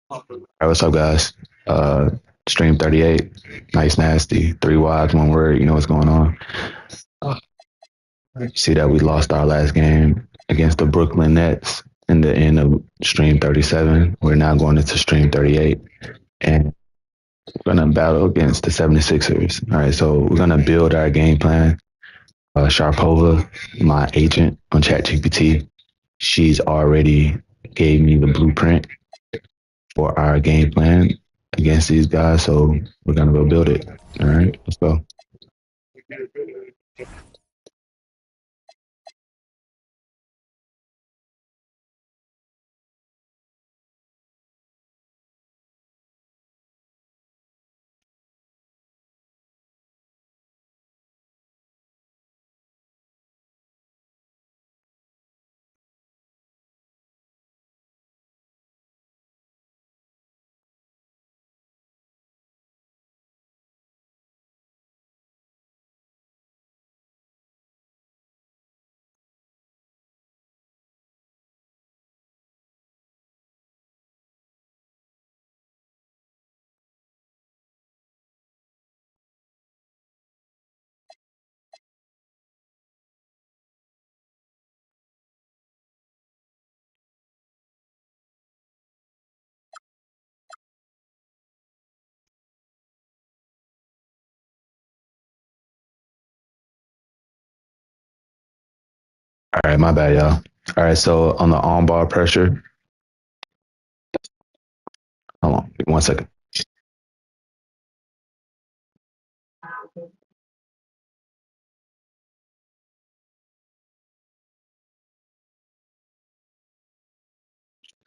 All right, what's up, guys? Uh, Stream 38, nice, nasty, three wides, one word. You know what's going on. You see that we lost our last game against the Brooklyn Nets in the end of Stream 37. We're now going into Stream 38, and we're going to battle against the 76ers. All right, so we're going to build our game plan. Sharpova, my agent on ChatGPT, she's already gave me the blueprint for our game plan against these guys. So we're gonna go build it. All right, let's go. All right, my bad, y'all. All right, so on the on ball pressure, hold on, 1 second.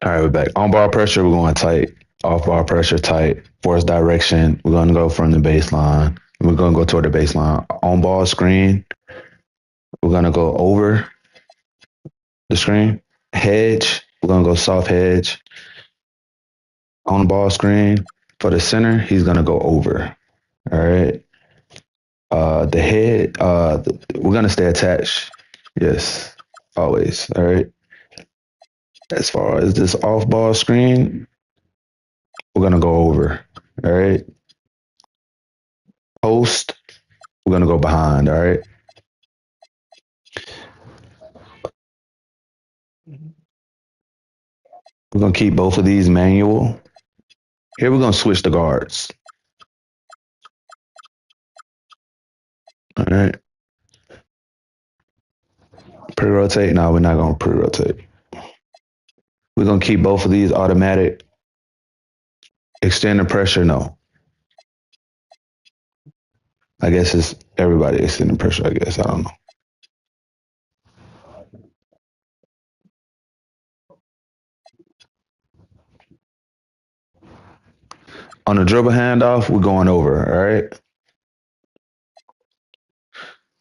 All right, we're back. On ball pressure, we're going tight. Off ball pressure, tight. Force direction, we're going to go from the baseline. We're going to go toward the baseline. On ball screen, we're going to go over the screen. Hedge, we're going to go soft hedge. On ball screen, for the center, he's going to go over. All right. The head, we're gonna stay attached. Yes, always. All right. As far as this off-ball screen, we're gonna go over. All right. Post, we're gonna go behind. All right. We're gonna keep both of these manual. Here we're gonna switch the guards. All right. Pre-rotate. No, we're not gonna pre-rotate. We're gonna keep both of these automatic. Extend the pressure. No. I guess it's everybody extending pressure. I guess I don't know. On the dribble handoff, we're going over. All right.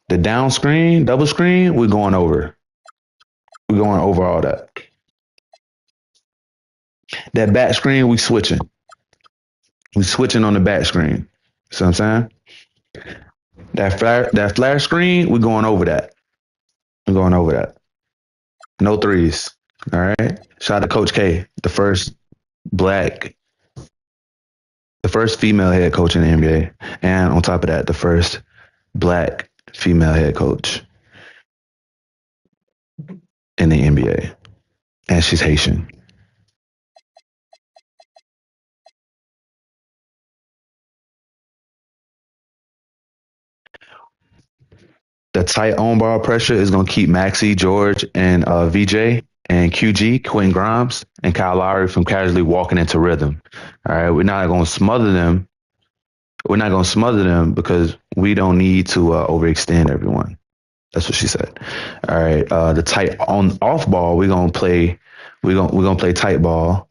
The down screen, double screen, we're going over. We're going over all that. That back screen, we switching. We switching on the back screen. See what I'm saying? That flash screen, we're going over that. We're going over that. No threes. All right. Shout out to Coach K, black, the first female head coach in the NBA. And on top of that, the first black female head coach in the NBA. And she's Haitian. The tight on ball pressure is going to keep Maxi, George, and VJ and QG, Quentin Grimes, and Kyle Lowry from casually walking into rhythm. All right. We're not going to smother them. We're not going to smother them because we don't need to overextend everyone. That's what she said. All right. The tight on off ball, we're gonna play. We're gonna play tight ball,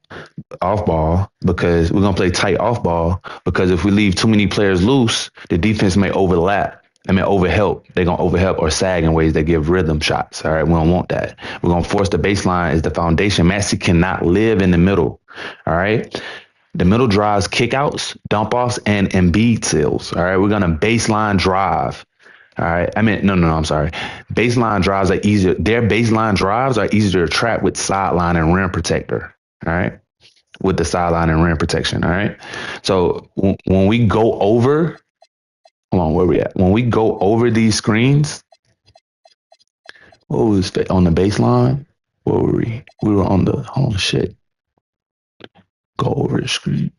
off ball because we're gonna play tight off ball because if we leave too many players loose, the defense may overlap. I mean, overhelp. They're gonna overhelp or sag in ways that give rhythm shots. All right, we don't want that. We're gonna force the baseline as the foundation. Messi cannot live in the middle. All right. The middle drives kickouts, dump offs, and Embiid seals. All right, we're gonna baseline drive. All right. I mean, no, I'm sorry. Baseline drives are easier. Their baseline drives are easier to trap with sideline and rim protector. All right. with the sideline and rim protection. All right. So when we go over, hold on, where we at? When we go over these screens, what was on the baseline? Where were we? We were on the, oh shit, go over the screen.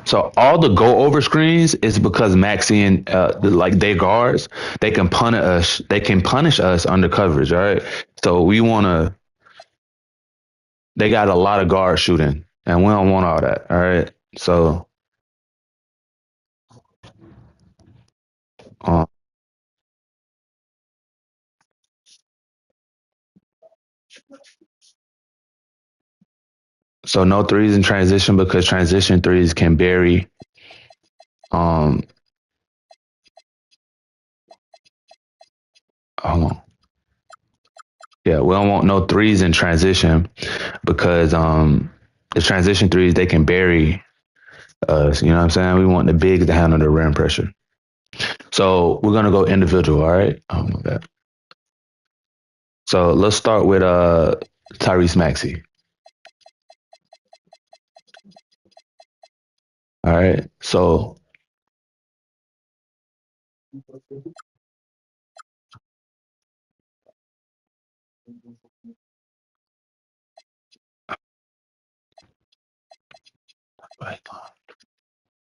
So all the go over screens is because Maxi and like their guards, they can punish us. They can punish us under coverage. All right. So we want to. They got a lot of guard shooting, and we don't want all that. All right. Uh, so no threes in transition because transition threes can bury. Um, hold on. Yeah, we don't want no threes in transition because the transition threes they can bury us. You know what I'm saying? We want the bigs to handle the rim pressure. So we're gonna go individual. All right. Oh my bad. So let's start with Tyrese Maxey. All right. So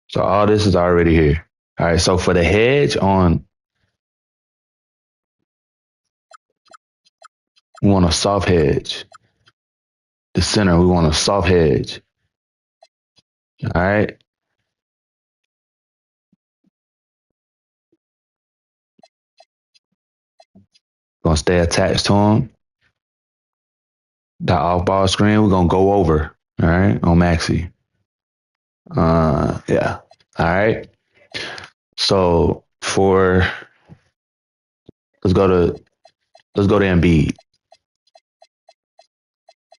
so all this is already here. All right. So for the hedge on, we want a soft hedge. The center, we want a soft hedge. All right. Gonna stay attached to him. That off ball screen, we're gonna go over. All right. On Maxi. Yeah. All right. So for let's go to let's go to Embiid.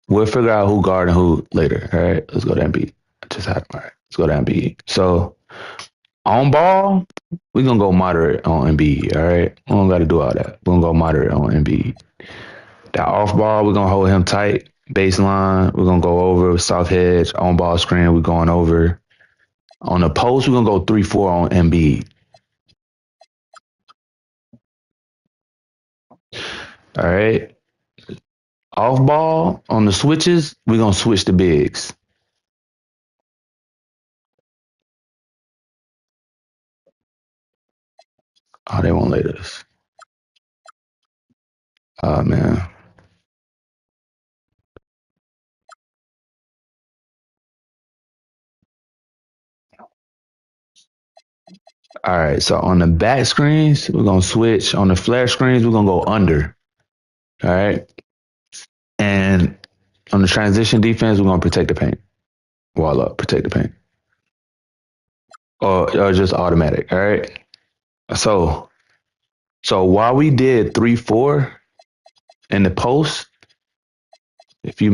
We'll figure out who guard and who later. All right. Let's go to Embiid. Just had all right. Let's go to Embiid. So on ball, we're gonna go moderate on Embiid. All right. We don't gotta do all that. We're gonna go moderate on Embiid. That off ball, we're gonna hold him tight. Baseline, we're gonna go over soft hedge. On ball screen, we're going over. On the post, we're gonna go 3-4 on Embiid. All right. Off ball on the switches, we're gonna switch the bigs. Oh, they won't let us. Oh man. All right. So on the back screens, we're gonna switch. On the flare screens, we're gonna go under. All right. And on the transition defense, we're gonna protect the paint. Wall up, protect the paint. Or just automatic. All right. So so while we did 3-4 in the post, if you're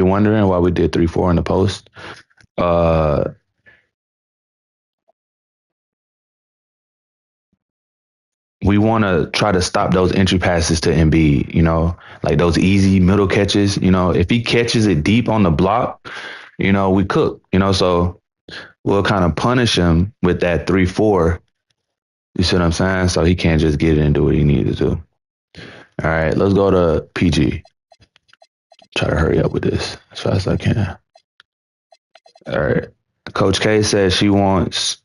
wondering why we did 3-4 in the post, uh we want to try to stop those entry passes to Embiid, like those easy middle catches. If he catches it deep on the block, we cook, so we'll kind of punish him with that 3-4. You see what I'm saying? So he can't just get it and do what he needs to do. All right, let's go to PG. Try to hurry up with this as fast as I can. All right. Coach K says she wants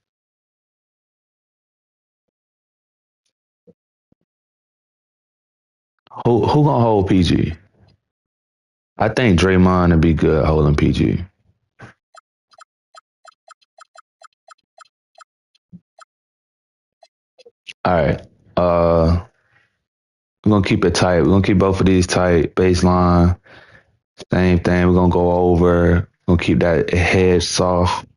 who gonna hold PG? I think Draymond would be good holding PG. All right. We're gonna keep it tight. We're gonna keep both of these tight. Baseline, same thing. We're gonna go over. We're gonna keep that head soft.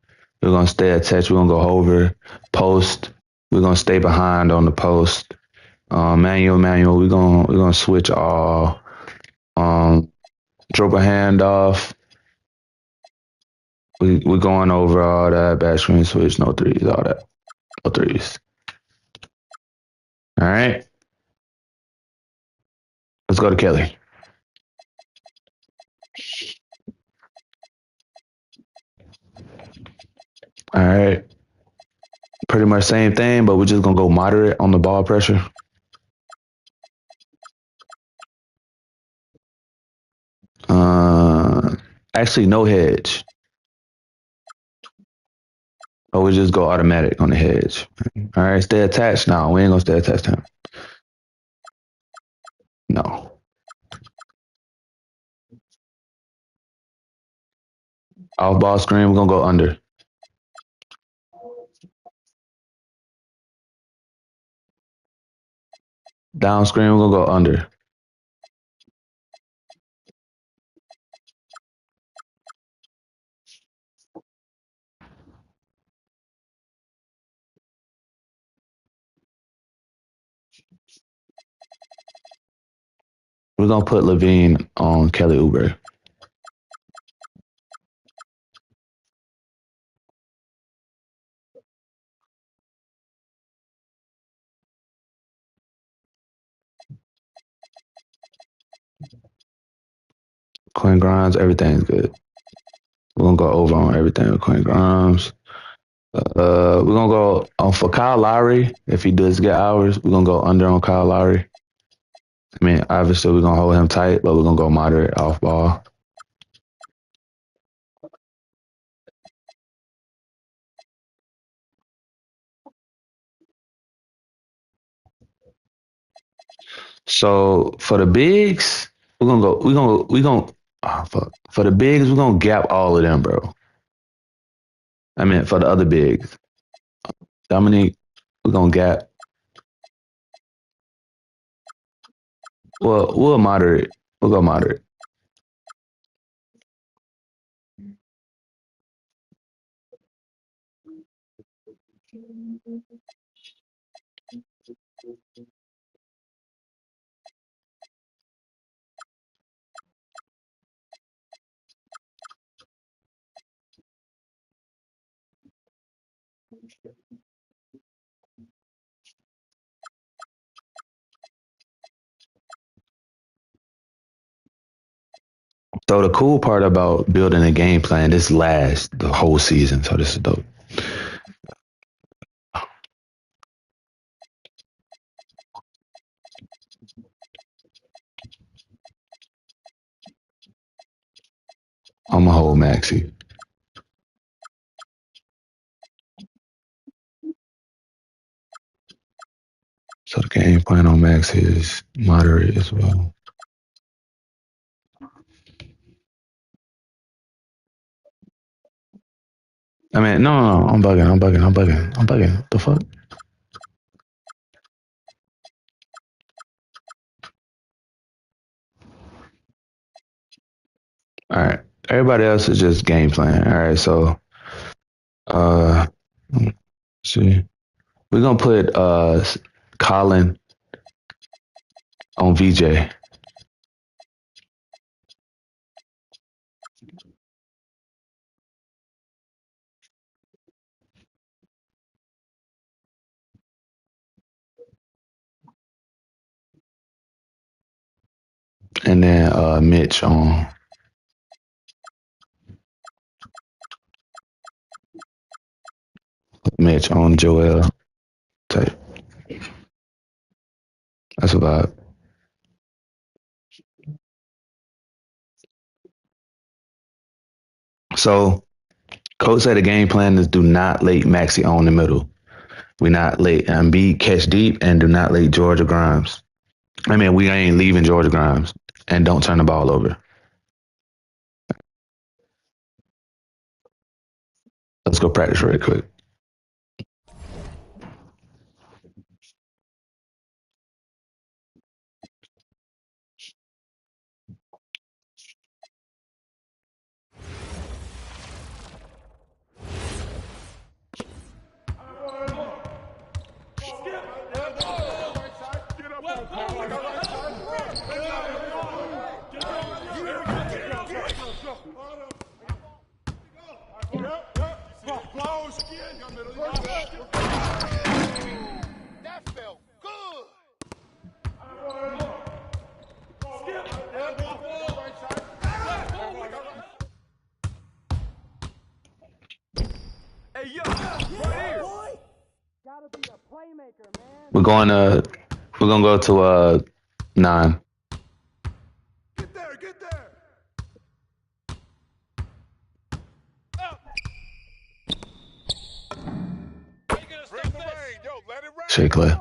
We're gonna stay attached. We're gonna go over. Post. We're gonna stay behind on the post. Manual. We're gonna switch all. Um, dribble handoff. We're going over all that. Back screen switch. No threes. All that. No threes. All right. Let's go to Kelly. All right. Pretty much same thing, but we're just gonna go moderate on the ball pressure. Uh, Actually, no hedge. Or we just go automatic on the hedge. All right, stay attached now. We ain't gonna stay attached to him. No. Off ball screen, we're gonna go under. Down screen, we're gonna go under. We're gonna put Levine on Kelly Oubre. Quinn Grimes, everything's good. We're gonna go over on everything with Quinn Grimes. We're gonna go on for Kyle Lowry. If he does get hours, we're gonna go under on Kyle Lowry. I mean, obviously we're gonna hold him tight, but we're gonna go moderate off ball. So for the bigs, for the bigs, we're gonna gap all of them, bro. I mean, for the other bigs, Dominique, we're gonna gap. Well, we'll moderate. We'll go moderate. So the cool part about building a game plan, this lasts the whole season. So this is dope. I'm a whole Maxi. So the game plan on Max is moderate as well. I mean, no, I'm bugging. The fuck? All right. Everybody else is just game plan. All right. So, uh, let's see, we're gonna put Colin on VJ, and then Mitch on Joel. Type. That's a vibe. So, coach said the game plan is do not late Maxi on the middle. We not late Embiid catch deep and do not late Georgia Grimes. I mean, we ain't leaving Georgia Grimes and don't turn the ball over. Let's go practice real quick. That felt good. We're going to we're gonna go to 9. Get there, get there. Bring the rain, yo, let it rain. Shea Clay.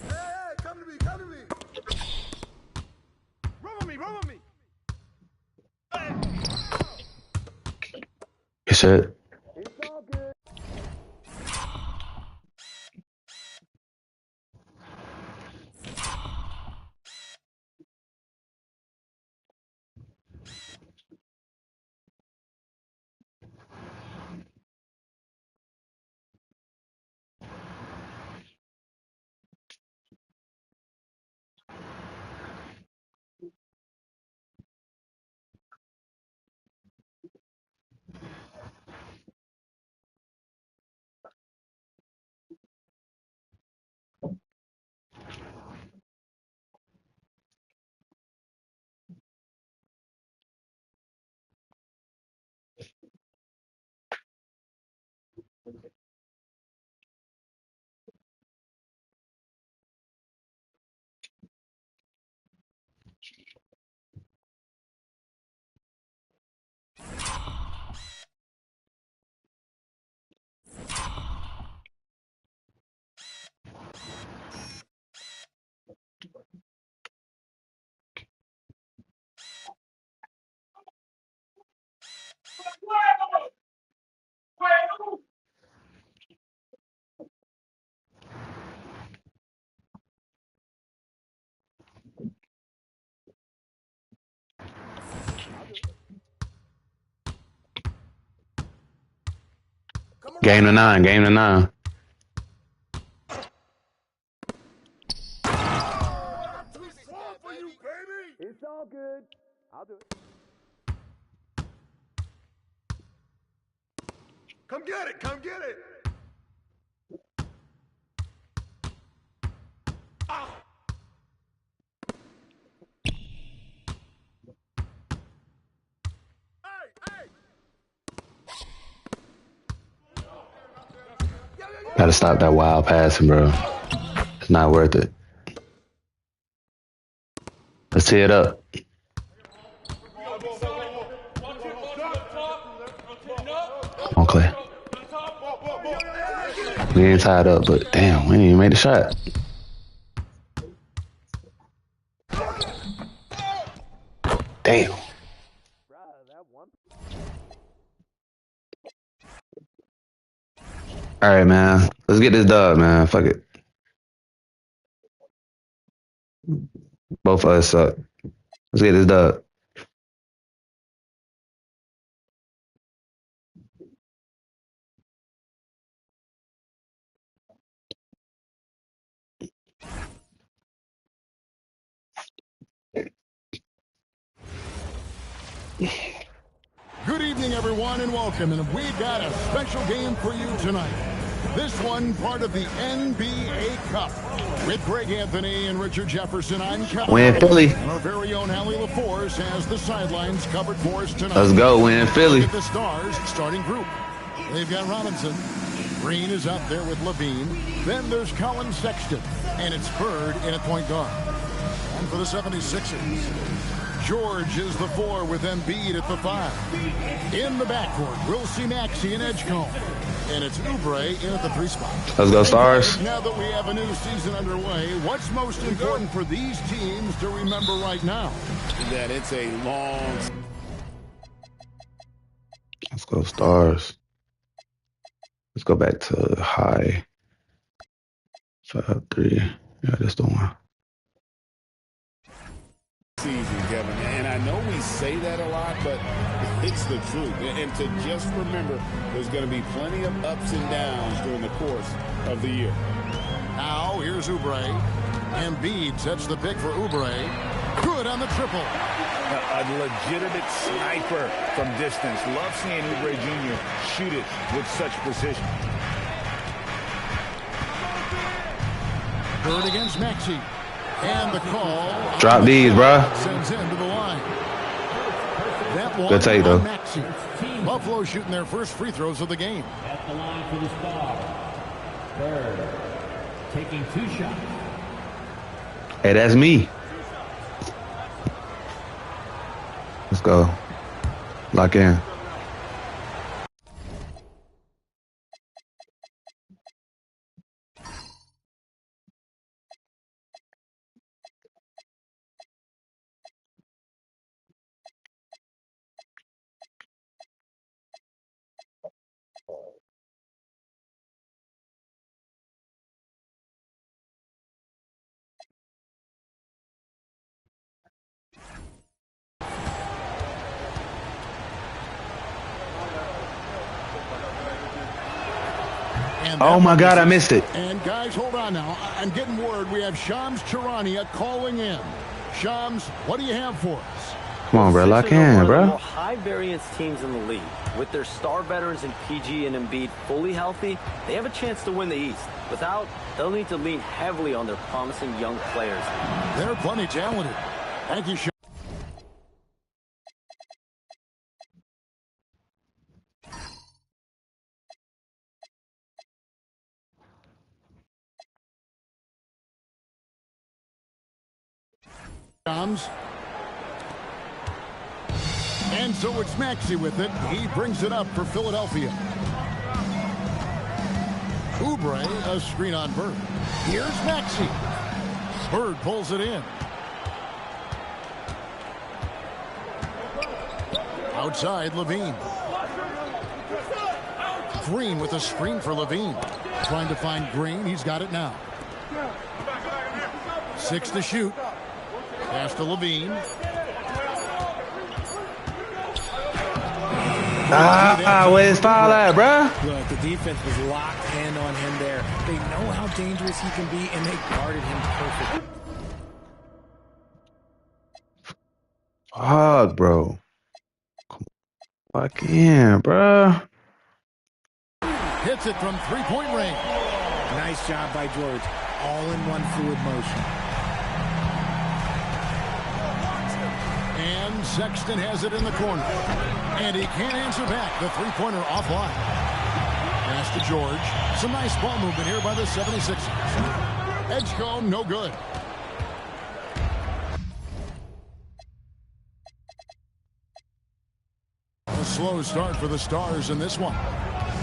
Hey, come to me, come to me. Run with me. You said It's all good. game to 9. Game to 9. Too small for you, baby. It's all good. I'll do it. Come get it, come get it. Ah. Hey. Gotta stop that wild passing, bro. It's not worth it. Let's tee it up. Come on, Clay. We ain't tied up, but damn, we ain't even made the shot. Damn. All right, man. Let's get this dub, man. Fuck it. Both of us suck. Let's get this dub. Good evening, everyone, and welcome. And we got a special game for you tonight. This one part of the NBA Cup. With Greg Anthony and Richard Jefferson, I'm Kevin. Win Philly. And our very own Allie LaForce has the sidelines covered for us tonight. Let's go, win Philly. Look at the Stars starting group. They've got Robinson. Green is up there with Levine. Then there's Colin Sexton. And it's Bird in at point guard. And for the 76ers, George is the 4 with Embiid at the 5. In the backcourt, we'll see Maxey and Edgecombe. And it's Oubre in at the 3 spot. Let's go, Stars. Now that we have a new season underway, what's most important for these teams to remember right now? That it's a long... Let's go, Stars. Let's go back to high. 5-3. Yeah, that's the one. Season, Kevin, and I know we say that a lot, but it's the truth. And to just remember, there's going to be plenty of ups and downs during the course of the year. Now, here's Oubre. Embiid sets the pick for Oubre. Good on the triple. A legitimate sniper from distance. Love seeing Oubre Jr. shoot it with such precision. Bird against Maxey. And the call. Drop these, bruh. Sends him to the line. That one good take, though. Maxey. Buffalo shooting their first free throws of the game. At the line for the Stars. Bird taking 2 shots. Hey, that's me. Let's go. Lock in. Oh, my God, I missed it. And, guys, hold on now. I'm getting word we have Shams Charania calling in. Shams, what do you have for us? Come on, bro. Lock in, One of the bro. more high-variance teams in the league. With their star veterans in PG and Embiid fully healthy, they have a chance to win the East. Without, they'll need to lean heavily on their promising young players. They're plenty talented. Thank you, Shams. And so it's Maxey with it. He brings it up for Philadelphia. Oubre, a screen on Bird. Here's Maxey. Bird pulls it in. Outside, Levine. Green with a screen for Levine. Trying to find Green. He's got it now. 6 to shoot. Pass to Levine. Where's foul at, bruh? Look, the defense was locked hand on him there. They know how dangerous he can be, and they guarded him perfectly. Fuck, bro. Lock in, bruh. Hits it from three-point range. Nice job by George. All in one fluid motion. And Sexton has it in the corner. And he can't answer back. The three-pointer offline. Pass to George. Some nice ball movement here by the 76ers. Edgecombe, no good. A slow start for the Stars in this one.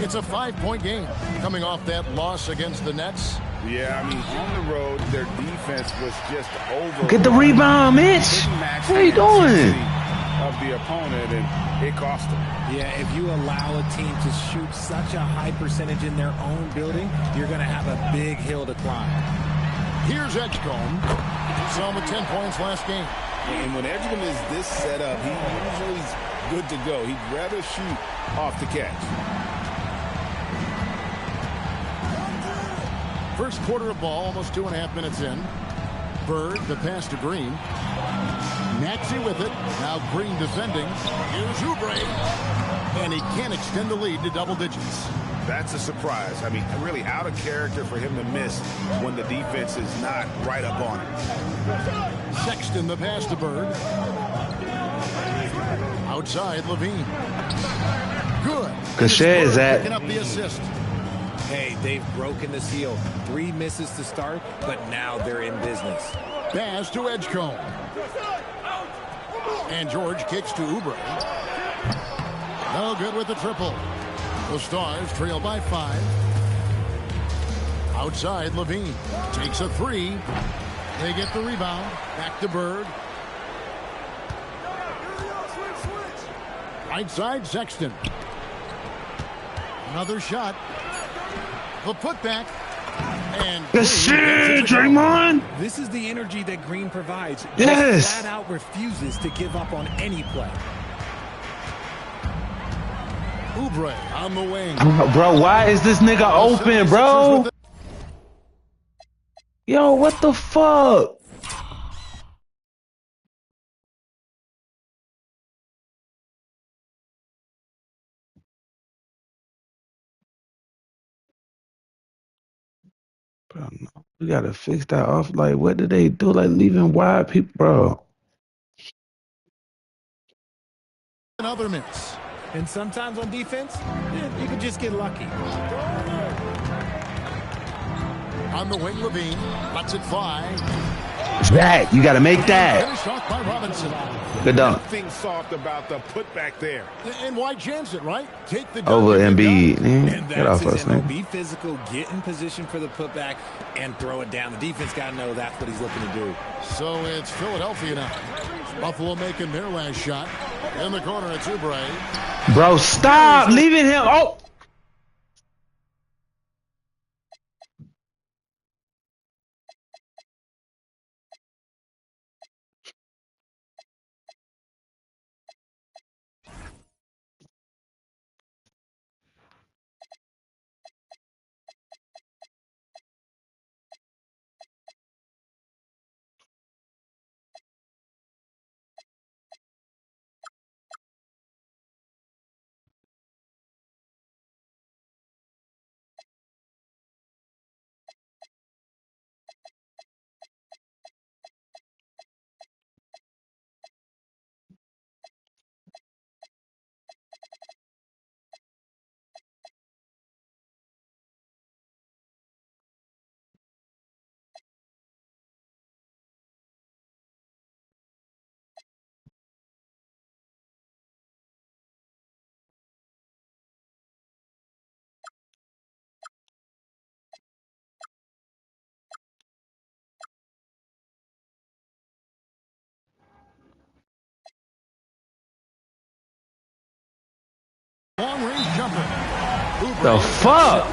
It's a 5-point game coming off that loss against the Nets. Yeah, I mean, on the road, their defense was just over. Get the rebound, Mitch. What are you doing? Of the opponent, and it cost them. Yeah, if you allow a team to shoot such a high percentage in their own building, you're going to have a big hill to climb. Here's Edgecombe. Saw him with 10 points last game. And when Edgecombe is this set up, he usually is good to go. He'd rather shoot off the catch. First quarter of ball, almost 2.5 minutes in. Bird, the pass to Green. Maxey with it. Now Green defending. Here's Oubre. And he can't extend the lead to double digits. That's a surprise. I mean, really out of character for him to miss when the defense is not right up on him. Sexton the pass to Bird. Outside Levine. Good. Cachet is at. Picking up the assist. Hey, they've broken the seal. 3 misses to start, but now they're in business. Pass to Edgecombe. And George kicks to Oubre. No good with the triple. The Stars trail by 5. Outside Levine. Takes a 3. They get the rebound. Back to Bird. Right side Sexton. Another shot. The putback. And Good shit, Draymond. This is the energy that Green provides. Yes. Just flat out refuses to give up on any play. Oubre on the wing. Bro, why is this nigga open, bro? Yo, what the fuck? Bro, no. We gotta fix that off. Like, what did they do? Like, leaving wide people, bro. Another miss. And sometimes on defense, you can just get lucky. On the wing, Levine lets it fly. That you gotta make that. Finished off by Robinson. Good dunk. Nothing soft about the putback there. And why chance it, right? Take the Over dunk. Embiid. And Get off that's us, his MO. man. Be physical, get in position for the putback, and throw it down. The defense got to know that's what he's looking to do. So it's Philadelphia now. Buffalo making their last shot. In the corner, it's Oubre. Bro, stop leaving him. Oh. Long range jumper. Oubre. The fuck?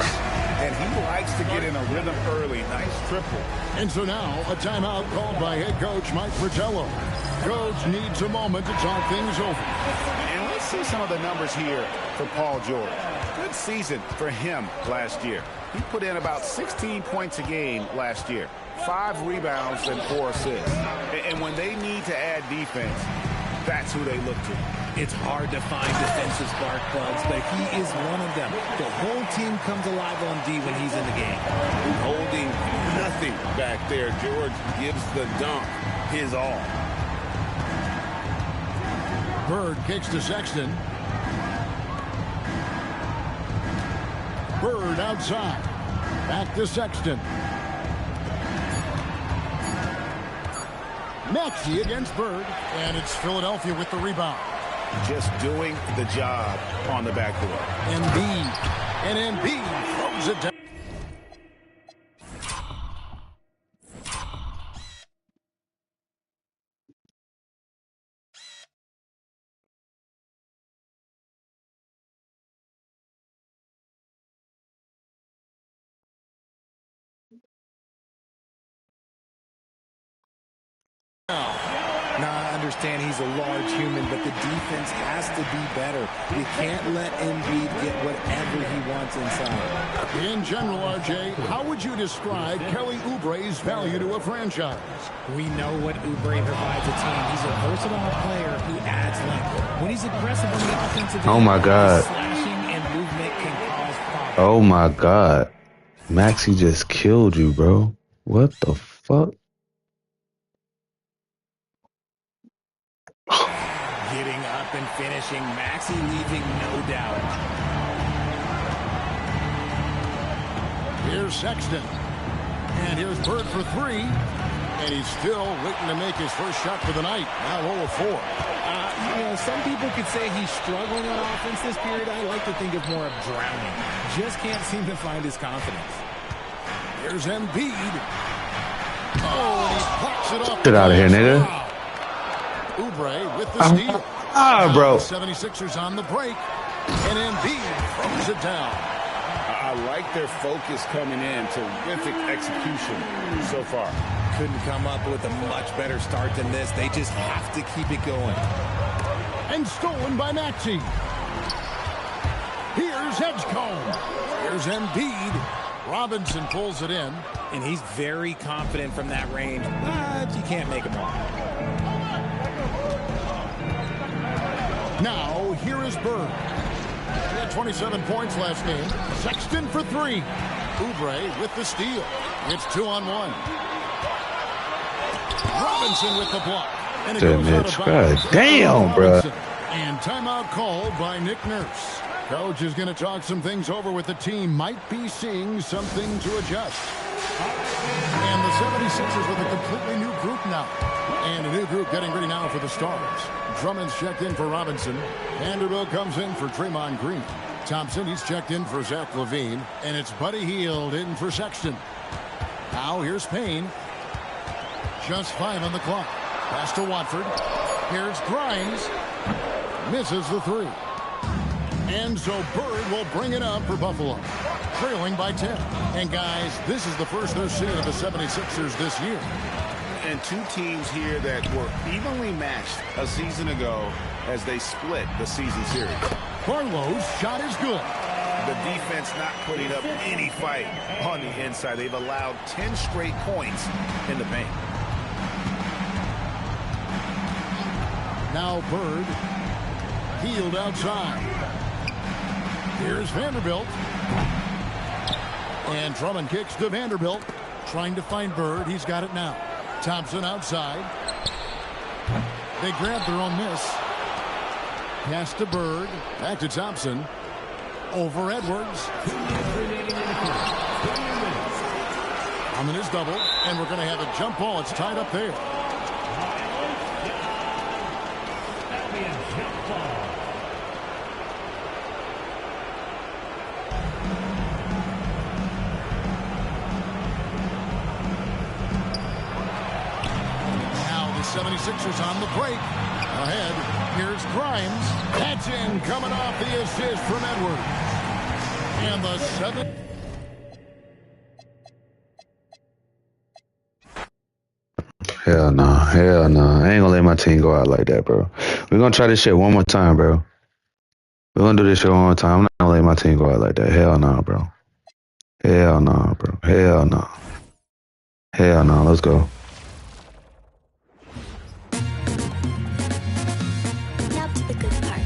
And he likes to get in a rhythm early. Nice triple. And so now a timeout called by head coach Mike Fratello. Coach needs a moment to talk things over. And let's see some of the numbers here for Paul George. Good season for him last year. He put in about 16 points a game last year. 5 rebounds and 4 assists. And when they need to add defense, that's who they look to. It's hard to find defensive spark plugs, but he is one of them. The whole team comes alive on D when he's in the game. Holding nothing back there. George gives the dunk his all. Bird kicks to Sexton. Bird outside. Back to Sexton. Maxey against Bird. And it's Philadelphia with the rebound. Just doing the job on the backboard. Embiid. And Embiid throws it down. Now, I understand he's a large human, but the defense has to be better. You can't let Embiid get whatever he wants inside. In general, RJ, how would you describe Kelly Oubre's value to a franchise? We know what Oubre provides a team. He's a versatile player who adds length. When he's aggressive on the offensive end, Oh my God. slashing and movement can cause problems. Oh my God. Maxey just killed you, bro. What the fuck? Getting up and finishing. Maxey leaving no doubt. Here's Sexton. And here's Bird for three. And he's still waiting to make his first shot for the night. Now 0 of 4. You know, some people could say he's struggling on offense this period. I like to think of more of drowning. Just can't seem to find his confidence. Here's Embiid. Oh, and he pops it up. Get out of here, nigga. Oubre with the steal. Bro. The 76ers on the break. And Embiid throws it down. I like their focus coming in. Terrific execution so far. Couldn't come up with a much better start than this. They just have to keep it going. And stolen by Maxey. Here's Edgecombe. Here's Embiid. Robinson pulls it in. And he's very confident from that range, but you can't make him all. Now, here is Bird. He had 27 points last game. Sexton for three. Oubre with the steal. It's 2-on-1. Robinson with the block. And it goes out of bounds. God damn, bro. And timeout called by Nick Nurse. Coach is going to talk some things over with the team. Might be seeing something to adjust. And the 76ers with a completely new group now. And a new group getting ready now for the Stars. Drummond's checked in for Robinson. Vanderbilt comes in for Draymond Green. Thompson, he's checked in for Zach LaVine. And it's Buddy Hield in for Sexton. Now here's Payne. Just 5 on the clock. Pass to Watford. Here's Grimes. Misses the three. And so Bird will bring it up for Buffalo. Trailing by 10. And guys, this is the first they're seeing of the 76ers this year. And two teams here that were evenly matched a season ago as they split the season series. Barlow's shot is good. The defense not putting up any fight on the inside. They've allowed 10 straight points in the paint. Now Bird. Hield outside. Here's Vanderbilt. And Drummond kicks to Vanderbilt. Trying to find Bird. He's got it now. Thompson outside. They grab their own miss. Pass to Bird. Back to Thompson. Over Edwards. Drummond is double. And we're going to have a jump ball. It's tied up there. Now the 76ers on the break. Ahead, here's Grimes. That's in, coming off the assist from Edwards. And the 7. Hell no. Hell no. I ain't gonna let my team go out like that, bro. We're gonna try this shit one more time, bro. We're gonna do this shit one more time. I'm not gonna let my team go out like that. Hell no, bro. Hell no, bro. Hell no. Hell no. Let's go. Now to the good part.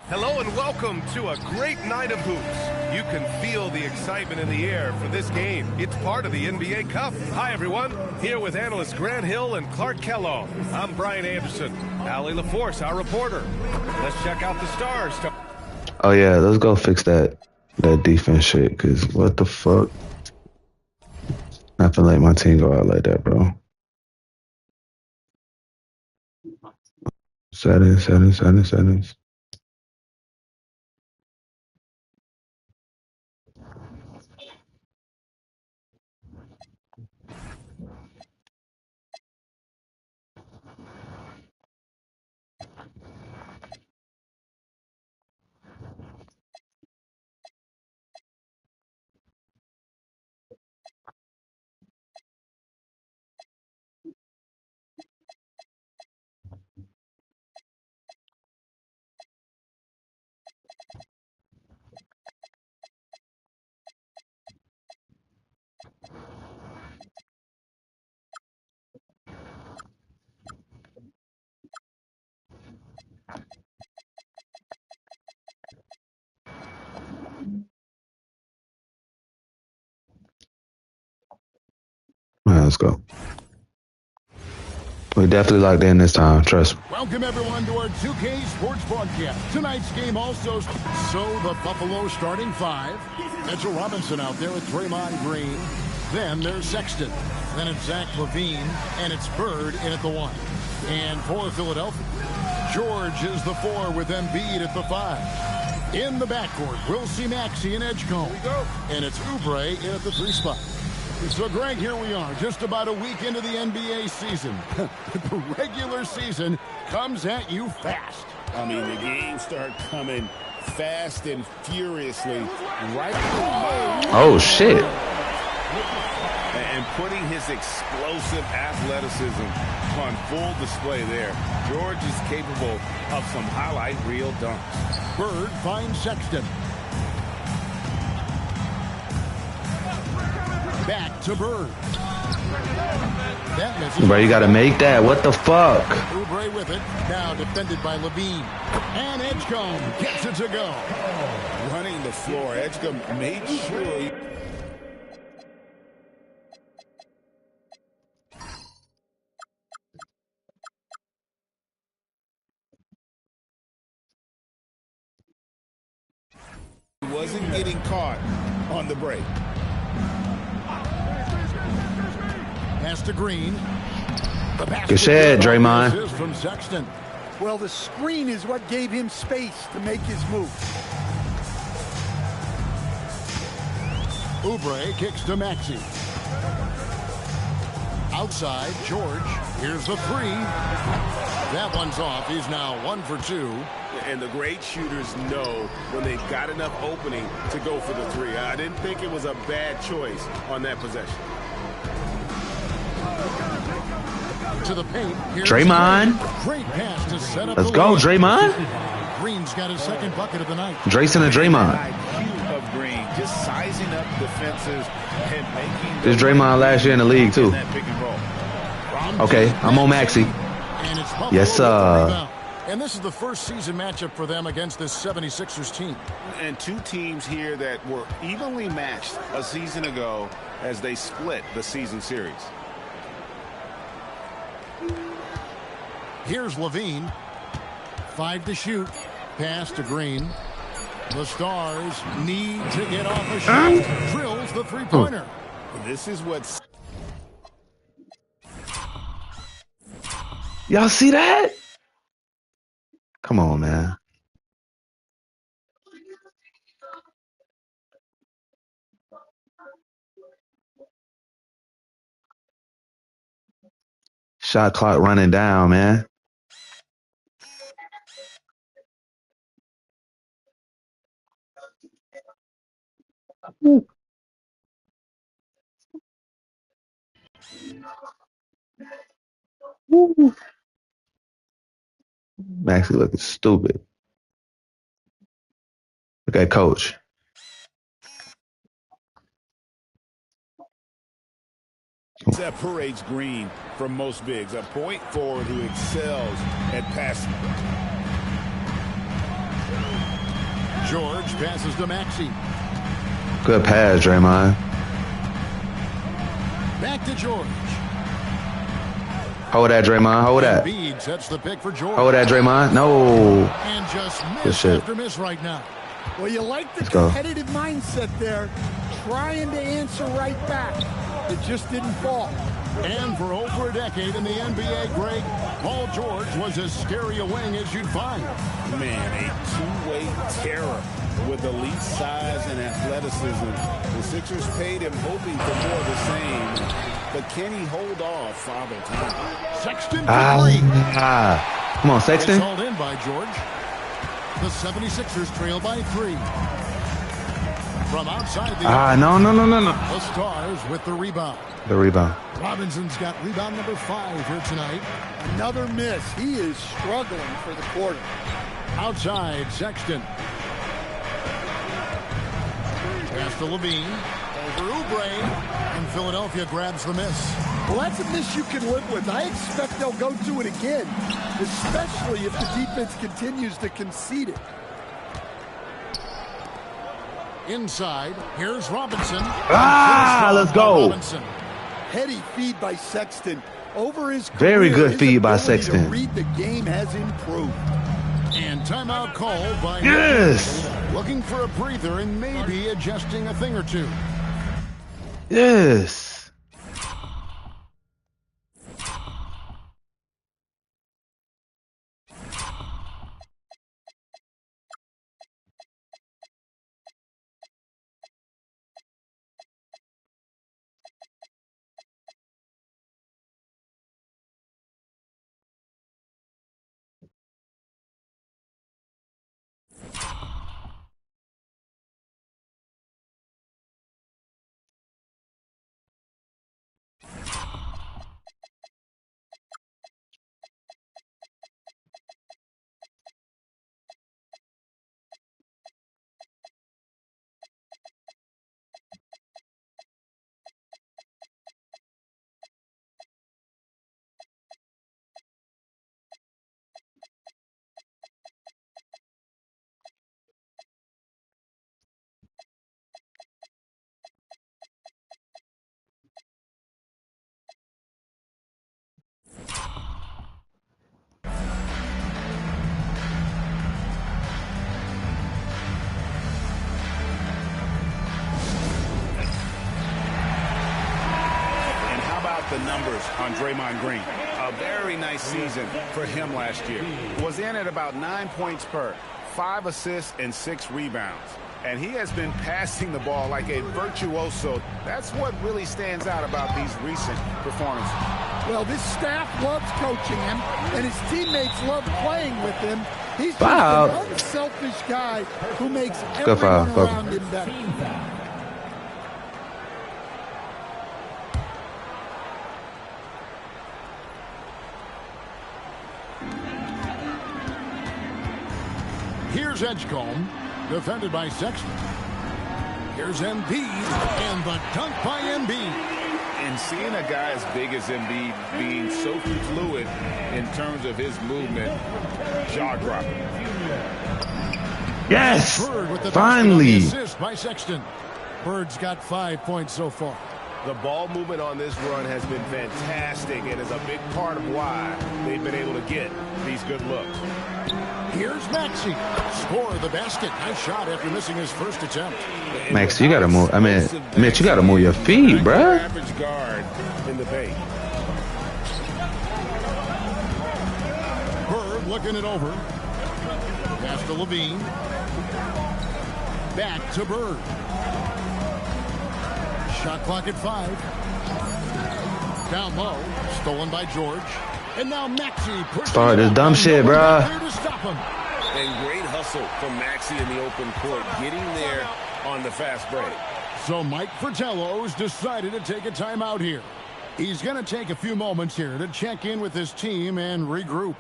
Hello and welcome to a great night of hoops. You can feel the excitement in the air for this game. It's part of the NBA Cup. Hi, everyone. Here with analysts Grant Hill and Clark Kellogg. I'm Brian Anderson. Allie LaForce, our reporter. Let's check out the Stars. Oh yeah, let's go fix that defense shit. Cause what the fuck? Not to let my team go out like that, bro. Settings. All right, let's go. We definitely locked in this time. Trust me. Welcome, everyone, to our 2K Sports broadcast. Tonight's game also, so the Buffalo starting five. Mitchell Robinson out there with Draymond Green. Then there's Sexton. Then it's Zach LaVine. And it's Bird in at the 1. And for Philadelphia, George is the 4 with Embiid at the 5. In the backcourt, we'll see Maxey and Edgecombe. And it's Oubre in at the 3 spot. So, Greg, here we are, just about a week into the NBA season. The regular season comes at you fast. I mean, the games start coming fast and furiously right. Oh, shit. And putting his explosive athleticism on full display there. George is capable of some highlight reel dunks. Bird finds Sexton. Back to Bird. That misses. Bro, you got to make that. What the fuck? Oubre with it. Now defended by LaVine. And Edgecombe gets it to go. Running the floor. Edgecombe made sure he... wasn't getting caught on the break. Pass to Green. Good shit, Draymond. Is from Sexton. Well, the screen is what gave him space to make his move. Oubre kicks to Maxey. Outside, George. Here's the 3. That one's off. He's now 1 for 2. And the great shooters know when they've got enough opening to go for the 3. I didn't think it was a bad choice on that possession. To the paint. Here's Draymond. Great pass to set up. Let's go, Draymond. Green's got his second bucket of the night. Drayson and Draymond. IQ of Green, just sizing up defenses and making. This Draymond last year in the league too. Okay, I'm on Maxey. Yes, sir. And this is the first season matchup for them against this 76ers team. And two teams here that were evenly matched a season ago as they split the season series. Here's LaVine. 5 to shoot. Pass to Green. The Stars need to get off a shot. Drills the three-pointer. This is what's... Y'all see that? Come on, man. Shot clock running down, man. Ooh. Ooh. Maxey looking stupid. Look at Coach. Separates Green from most bigs. A point forward who excels at passing. George passes to Maxey. Good pass, Draymond. Back to George. Hold that, Draymond. Hold that. Embiid sets the pick for George. Hold that, Draymond. No. And just miss after miss right now. Well, you like the competitive mindset there, trying to answer right back. It just didn't fall. And for over a decade in the NBA, Greg, Paul George was as scary a wing as you'd find. Man, a two-way terror with elite size and athleticism. The Sixers paid him hoping for more of the same. But can he hold off Father Time? Sexton for three. Come on, Sexton. It's hauled in by George. The 76ers trail by 3. From outside the no. the Stars with the rebound. The rebound. Robinson's got rebound number 5 here tonight. Another miss. He is struggling for the quarter. Outside, Sexton. Pass to Levine. Over Oubre. And Philadelphia grabs the miss. Well, that's a miss you can live with. I expect they'll go to it again, especially if the defense continues to concede it. Inside, here's Robinson. Let's go. Robinson. Heady feed by Sexton. Over his career, Very good his feed by ability to Sexton. read the game has improved. And timeout called by Yes. looking for a breather and maybe adjusting a thing or two. Yes. The numbers on Draymond Green. A very nice season for him last year. Was in at about 9 points per, 5 assists and 6 rebounds. And he has been passing the ball like a virtuoso. That's what really stands out about these recent performances. Well, this staff loves coaching him, and his teammates love playing with him. He's just an unselfish guy who makes everyone around him better. Here's Edgecombe, defended by Sexton. Here's Embiid, and the dunk by Embiid. And seeing a guy as big as Embiid being so fluid in terms of his movement, jaw-dropping. Yes! Bird with the Finally! assist by Sexton. Bird's got 5 points so far. The ball movement on this run has been fantastic and is a big part of why they've been able to get these good looks. Here's Maxey. Score the basket. Nice shot after missing his first attempt. Max, you gotta move. I mean, Mitch, you gotta move your feet, bruh. Average guard in the paint. Bird looking it over. Pass to Levine. Back to Bird. Shot clock at 5. Down low. Stolen by George. And now Maxey pushes Start this dumb shit, bruh. And great hustle from Maxey in the open court, getting there on the fast break. So Mike Fratello's decided to take a timeout here. He's going to take a few moments here to check in with his team and regroup.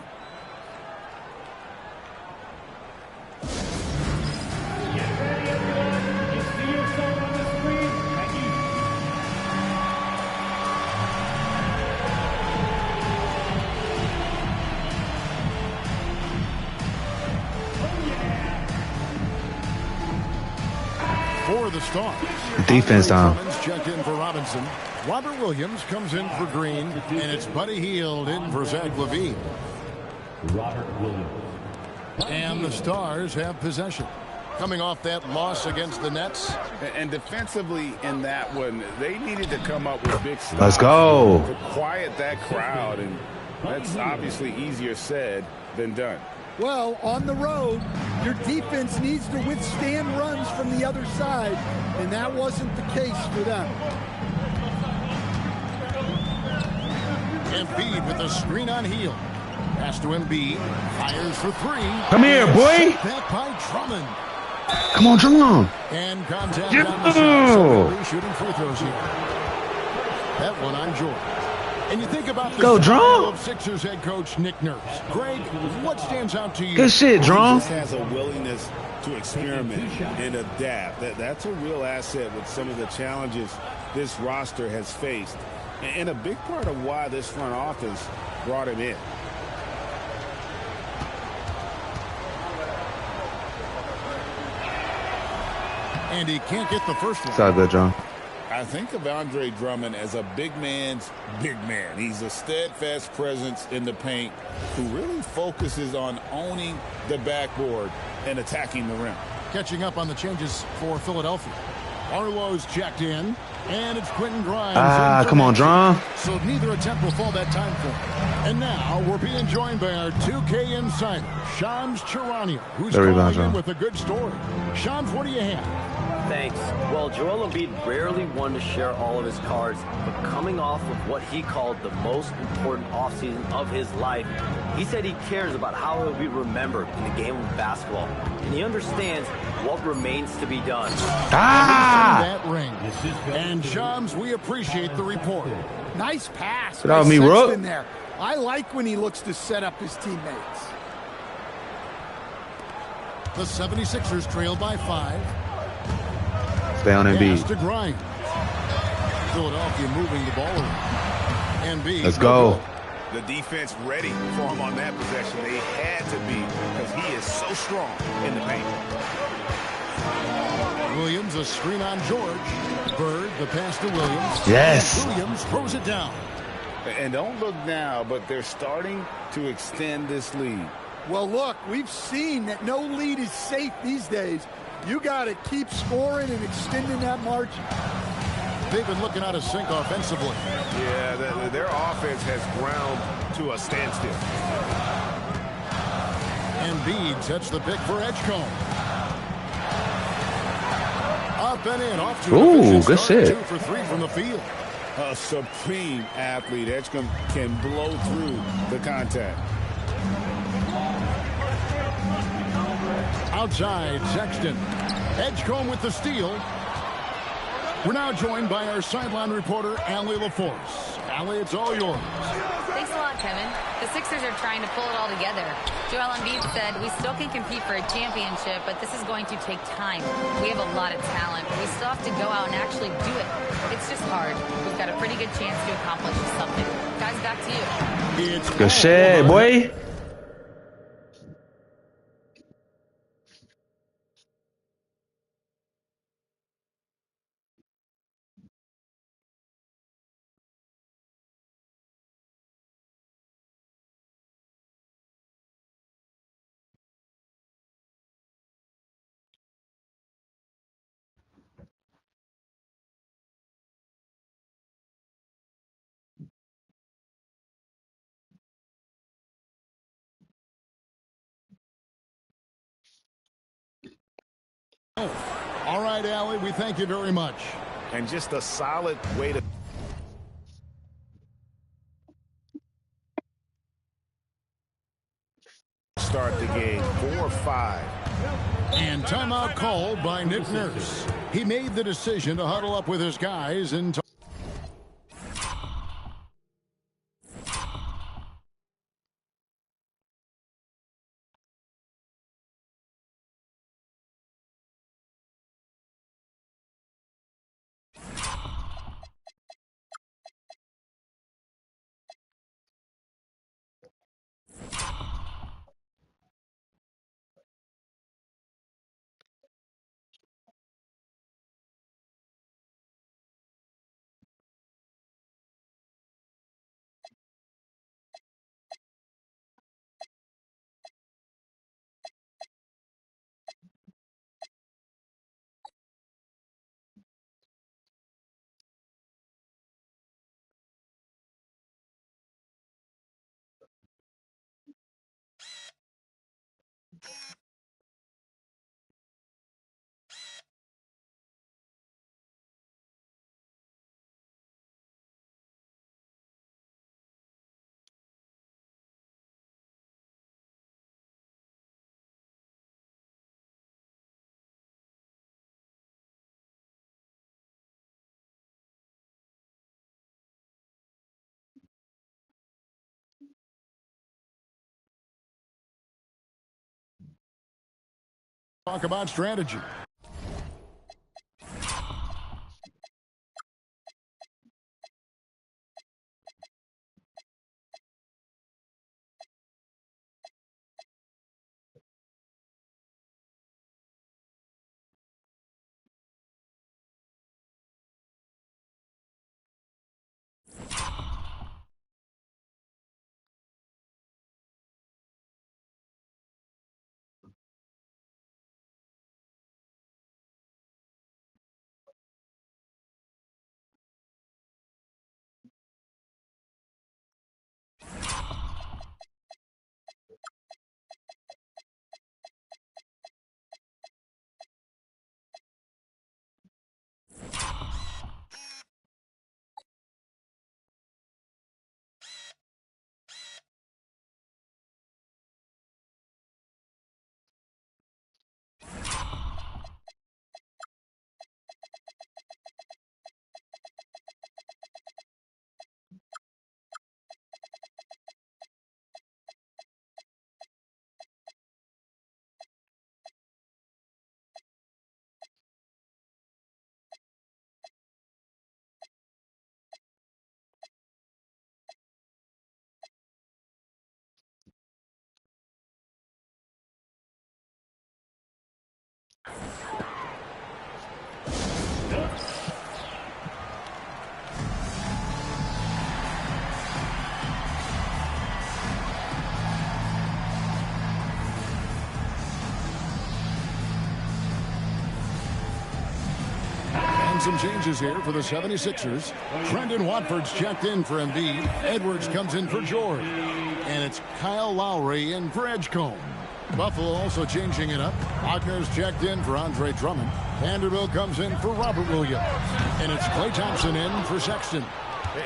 For the Stars. Defense down. Checked in for Robinson. Robert Williams comes in for Green, and it's Buddy Hield in for Zach LaVine. Robert Williams. And the Stars have possession. coming off that loss against the Nets. And defensively in that one, they needed to come up with big stops. Let's go. To quiet that crowd, and that's obviously easier said than done. Well, on the road, your defense needs to withstand runs from the other side, and that wasn't the case for them. Embiid with a screen on heel. Pass to Embiid. Fires for three. Come here, boy. Back by Drummond. Come on, Drummond. And contact on the side. So they'll be shooting free throws here. That one on Jordan. And you think about the style of Sixers head coach Nick Nurse. Greg, what stands out to you? Good shit, Drum. He just has a willingness to experiment and adapt. That's a real asset with some of the challenges this roster has faced. And a big part of why this front office brought him in. And he can't get the first one. It's all good, John. I think of Andre Drummond as a big man's big man. He's a steadfast presence in the paint who really focuses on owning the backboard and attacking the rim. Catching up on the changes for Philadelphia. Arlo's checked in, and it's Quentin Grimes. Come on, John. So neither attempt will fall that time for him. And now we're being joined by our 2K insider, Shams Charania, who's calling in with a good story. Shams, what do you have? Thanks. Well, Joel Embiid rarely wanted to share all of his cards, but coming off of what he called the most important offseason of his life, he said he cares about how he'll be remembered in the game of basketball, and he understands what remains to be done. That ring. And Shams, we appreciate the report. Nice pass. Get out of me, Rook. In there. I like when he looks to set up his teammates. The 76ers trail by 5. Stay on Embiid. To Grimes. Philadelphia moving the ball around. Embiid. Let's go. The defense ready for him on that possession. They had to be because he is so strong in the paint. Williams, a screen on George. Bird, the pass to Williams. Yes. And Williams throws it down. And don't look now, but they're starting to extend this lead. Well, look, we've seen that no lead is safe these days. You got to keep scoring and extending that margin. They've been looking out of sync offensively. Yeah, their offense has ground to a standstill. Embiid sets the pick for Edgecombe. Up and in, off to a good shit. 2 for 3 from the field. A supreme athlete. Edgecombe can blow through the contact. Outside, Sexton. Edgecombe with the steal. We're now joined by our sideline reporter, Allie LaForce. Allie, it's all yours. Thanks a lot, Kevin. The Sixers are trying to pull it all together. Joel Embiid said, we still can compete for a championship, but this is going to take time. We have a lot of talent, but we still have to go out and actually do it. It's just hard. We've got a pretty good chance to accomplish something. Guys, back to you. It's good shit, boy. All right, Allie, we thank you very much. And just a solid way to start the game. 4-5. And timeout called by Nick Nurse. He made the decision to huddle up with his guys and Talk about strategy. Some changes here for the 76ers. Trendon Watford's checked in for Embiid. Edwards comes in for George. And it's Kyle Lowry in for Edgecombe. Buffalo also changing it up. Wagner's checked in for Andre Drummond. Vanderbilt comes in for Robert Williams. And it's Klay Thompson in for Sexton.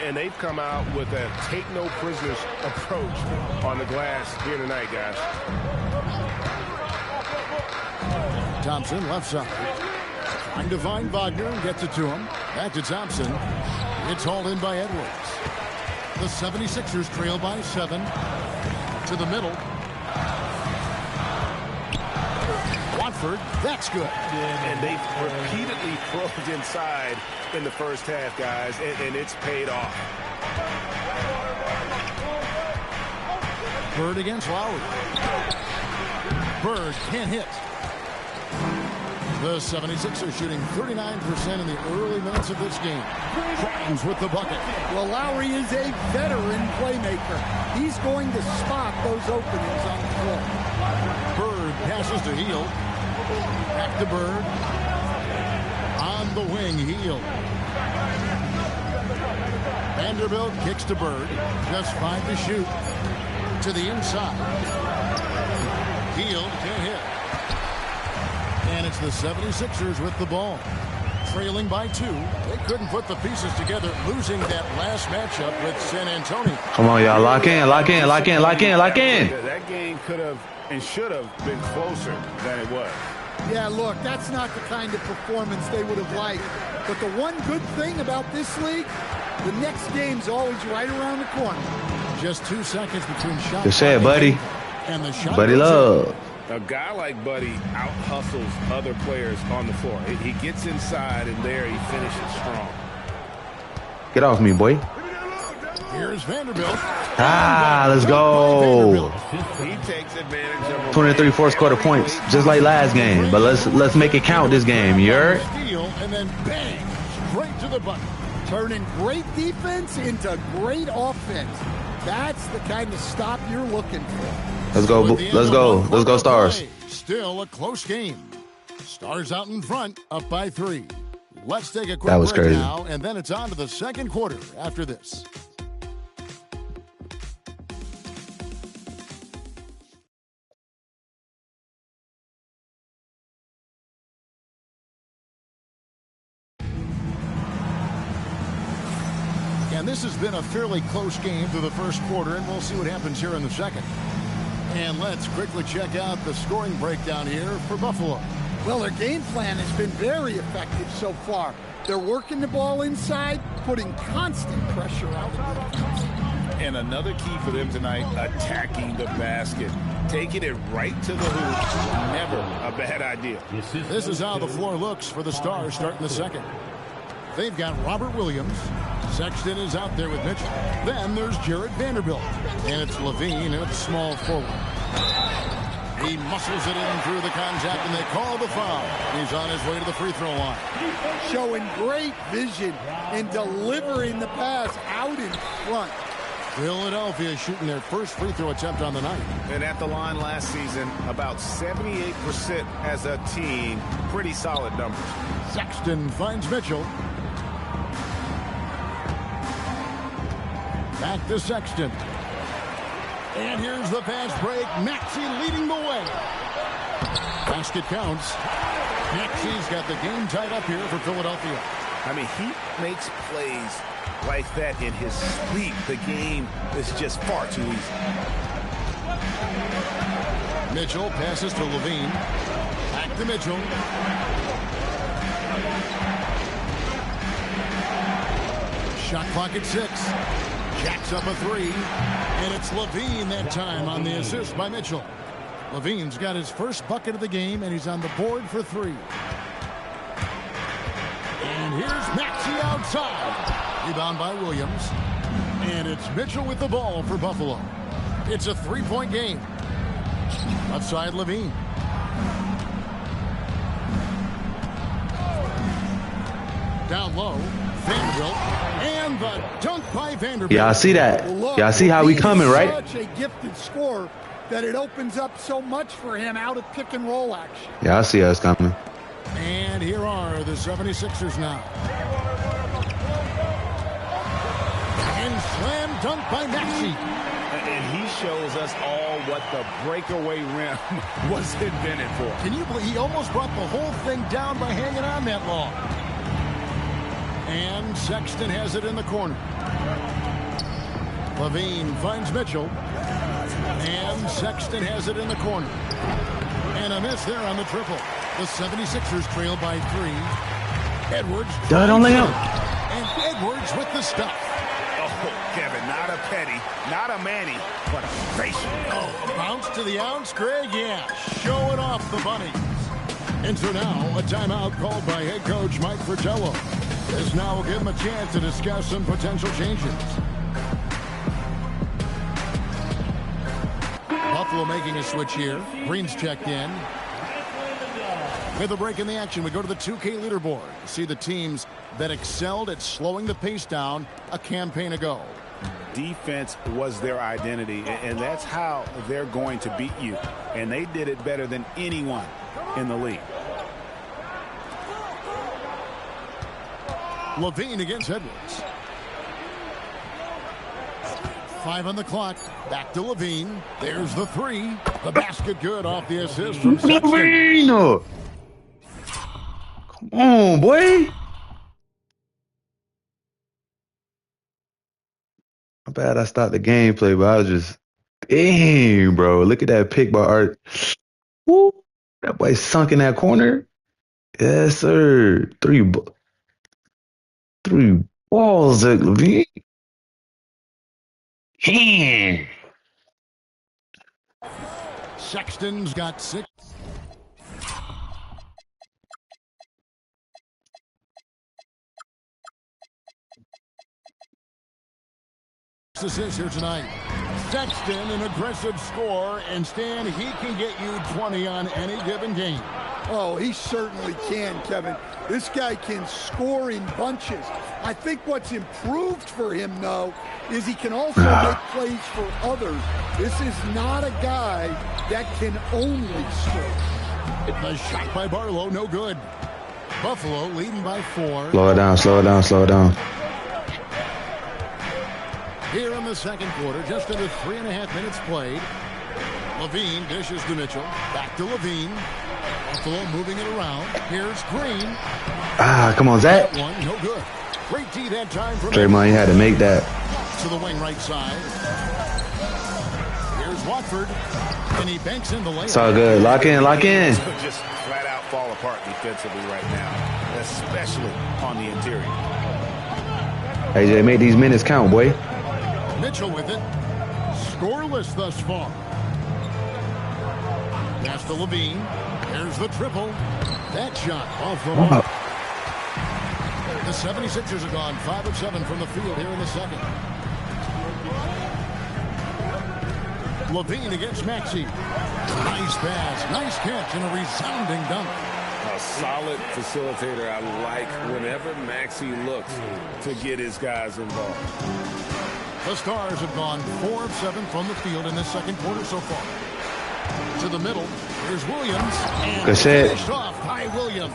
And they've come out with a take-no-prisoners approach on the glass here tonight, guys. Thompson left side. Trying to find Wagner and gets it to him. Back to Thompson. It's hauled in by Edwards. The 76ers trail by 7. To the middle. Watford, that's good. And they've repeatedly probed inside in the first half, guys, and it's paid off. Bird against Lowry. Bird can't hit. The 76ers shooting 39% in the early minutes of this game. Grimes with the bucket. Well, Lowry is a veteran playmaker. He's going to spot those openings on the floor. Bird passes to Hield. Back to Bird. On the wing, Hield. Vanderbilt kicks to Bird. Just 5 to shoot. To the inside. Hield can't hit. And it's the 76ers with the ball. Trailing by 2. They couldn't put the pieces together, losing that last matchup with San Antonio. Come on, y'all. Lock in, lock in, lock in, lock in, lock in. That game could have and should have been closer than it was. Yeah, look, that's not the kind of performance they would have liked. But the one good thing about this league, the next game's always right around the corner. Just 2 seconds between shots. Good shit, buddy. And the shot. Buddy Love. A guy like Buddy out-hustles other players on the floor. He gets inside, and there he finishes strong. Get off me, boy. Here's Vanderbilt. Let's go. He takes advantage of 23 fourth-quarter points, just like last game. But let's make it count this game. You heard? Steal, and then bang, straight to the bucket. Turning great defense into great offense. That's the kind of stop you're looking for. Let's go. Let's go. Let's go, Stars. Still a close game. Stars out in front, up by 3. Let's take a quick That was break crazy. now, and then it's on to the second quarter after this. And this has been a fairly close game through the first quarter, and we'll see what happens here in the second. And let's quickly check out the scoring breakdown here for Buffalo. Well, their game plan has been very effective so far. They're working the ball inside, putting constant pressure on the defense. And another key for them tonight, attacking the basket. Taking it right to the hoop, never a bad idea. This is how the floor looks for the Stars starting the second. They've got Robert Williams. Sexton is out there with Mitchell. Then there's Jared Vanderbilt. And it's Levine, and it's small forward. He muscles it in through the contact, and they call the foul. He's on his way to the free throw line. Showing great vision and delivering the pass out in front. Philadelphia shooting their first free throw attempt on the night. And at the line last season, about 78% as a team. Pretty solid numbers. Sexton finds Mitchell. Back to Sexton. And here's the pass break. Maxey leading the way. Basket counts. Maxey's got the game tied up here for Philadelphia. I mean, he makes plays like that in his sleep. The game is just far too easy. Mitchell passes to Levine. Back to Mitchell. Shot clock at 6. Jacks up a 3. And it's Levine that time on the assist by Mitchell. Levine's got his first bucket of the game, and he's on the board for 3. And here's Maxey outside. Rebound by Williams. And it's Mitchell with the ball for Buffalo. It's a 3-point game. Left side, Levine. Down low, Vanderbilt. And the dunk by Vanderbilt. Yeah, I see that. Yeah, I see how we coming, right? Such a gifted scorer that it opens up so much for him out of pick and roll action. Yeah, I see us coming. And here are the 76ers now. And slam dunk by Maxey. And he shows us all what the breakaway rim was invented for. Can you believe he almost brought the whole thing down by hanging on that long? And Sexton has it in the corner. Levine finds Mitchell. And Sexton has it in the corner. And a miss there on the triple. The 76ers trail by 3. Edwards. Don't lay out. And Edwards with the stuff. Oh, Kevin, not a Petty, not a Manny, but a facial. Oh, bounce to the ounce, Greg. Yeah, showing off the bunnies. And so now a timeout called by head coach Mike Fratello. As now will give him a chance to discuss some potential changes. Buffalo making a switch here. Green's checked in. With a break in the action, we go to the 2K leaderboard to see the teams that excelled at slowing the pace down a campaign ago. Defense was their identity, and that's how they're going to beat you. And they did it better than anyone in the league. Levine against Edwards. 5 on the clock. Back to Levine. There's the 3. The basket good off the assist from Sexton. Levine! Come on, boy. How bad I stopped the gameplay, but I was just, dang, bro. Look at that pick by Art. Woo. That boy sunk in that corner. Yes, sir. Three balls at Levine. Damn. Sexton's got 6. Assists here tonight. Sexton, an aggressive scorer, and Stan, he can get you 20 on any given game. Oh, he certainly can, Kevin. This guy can score in bunches. I think what's improved for him, though, is he can also make plays for others. This is not a guy that can only score. The shot by Barlow, no good. Buffalo leading by 4. Slow it down, slow it down, slow it down. Here in the second quarter, just under 3.5 minutes played. Levine dishes to Mitchell. Back to Levine. Buffalo moving it around. Here's Green. Come on, Zach. That one, no good. Great D that time from Draymond, you had to make that. to the wing right side. Here's Watford. And he banks in the layup. It's all good. Lock in, lock in. Just flat out fall apart defensively right now, especially on the interior. AJ, make these minutes count, boy. Mitchell with it. Scoreless thus far. Pass to Levine. There's the triple. That shot off the mark. The 76ers are gone 5 of 7 from the field here in the second. Levine against Maxey. Nice pass, nice catch, and a resounding dunk. A solid facilitator. I like whenever Maxey looks to get his guys involved. The Stars have gone 4 of 7 from the field in this second quarter so far. To the middle, here's Williams, and finished off by Williams.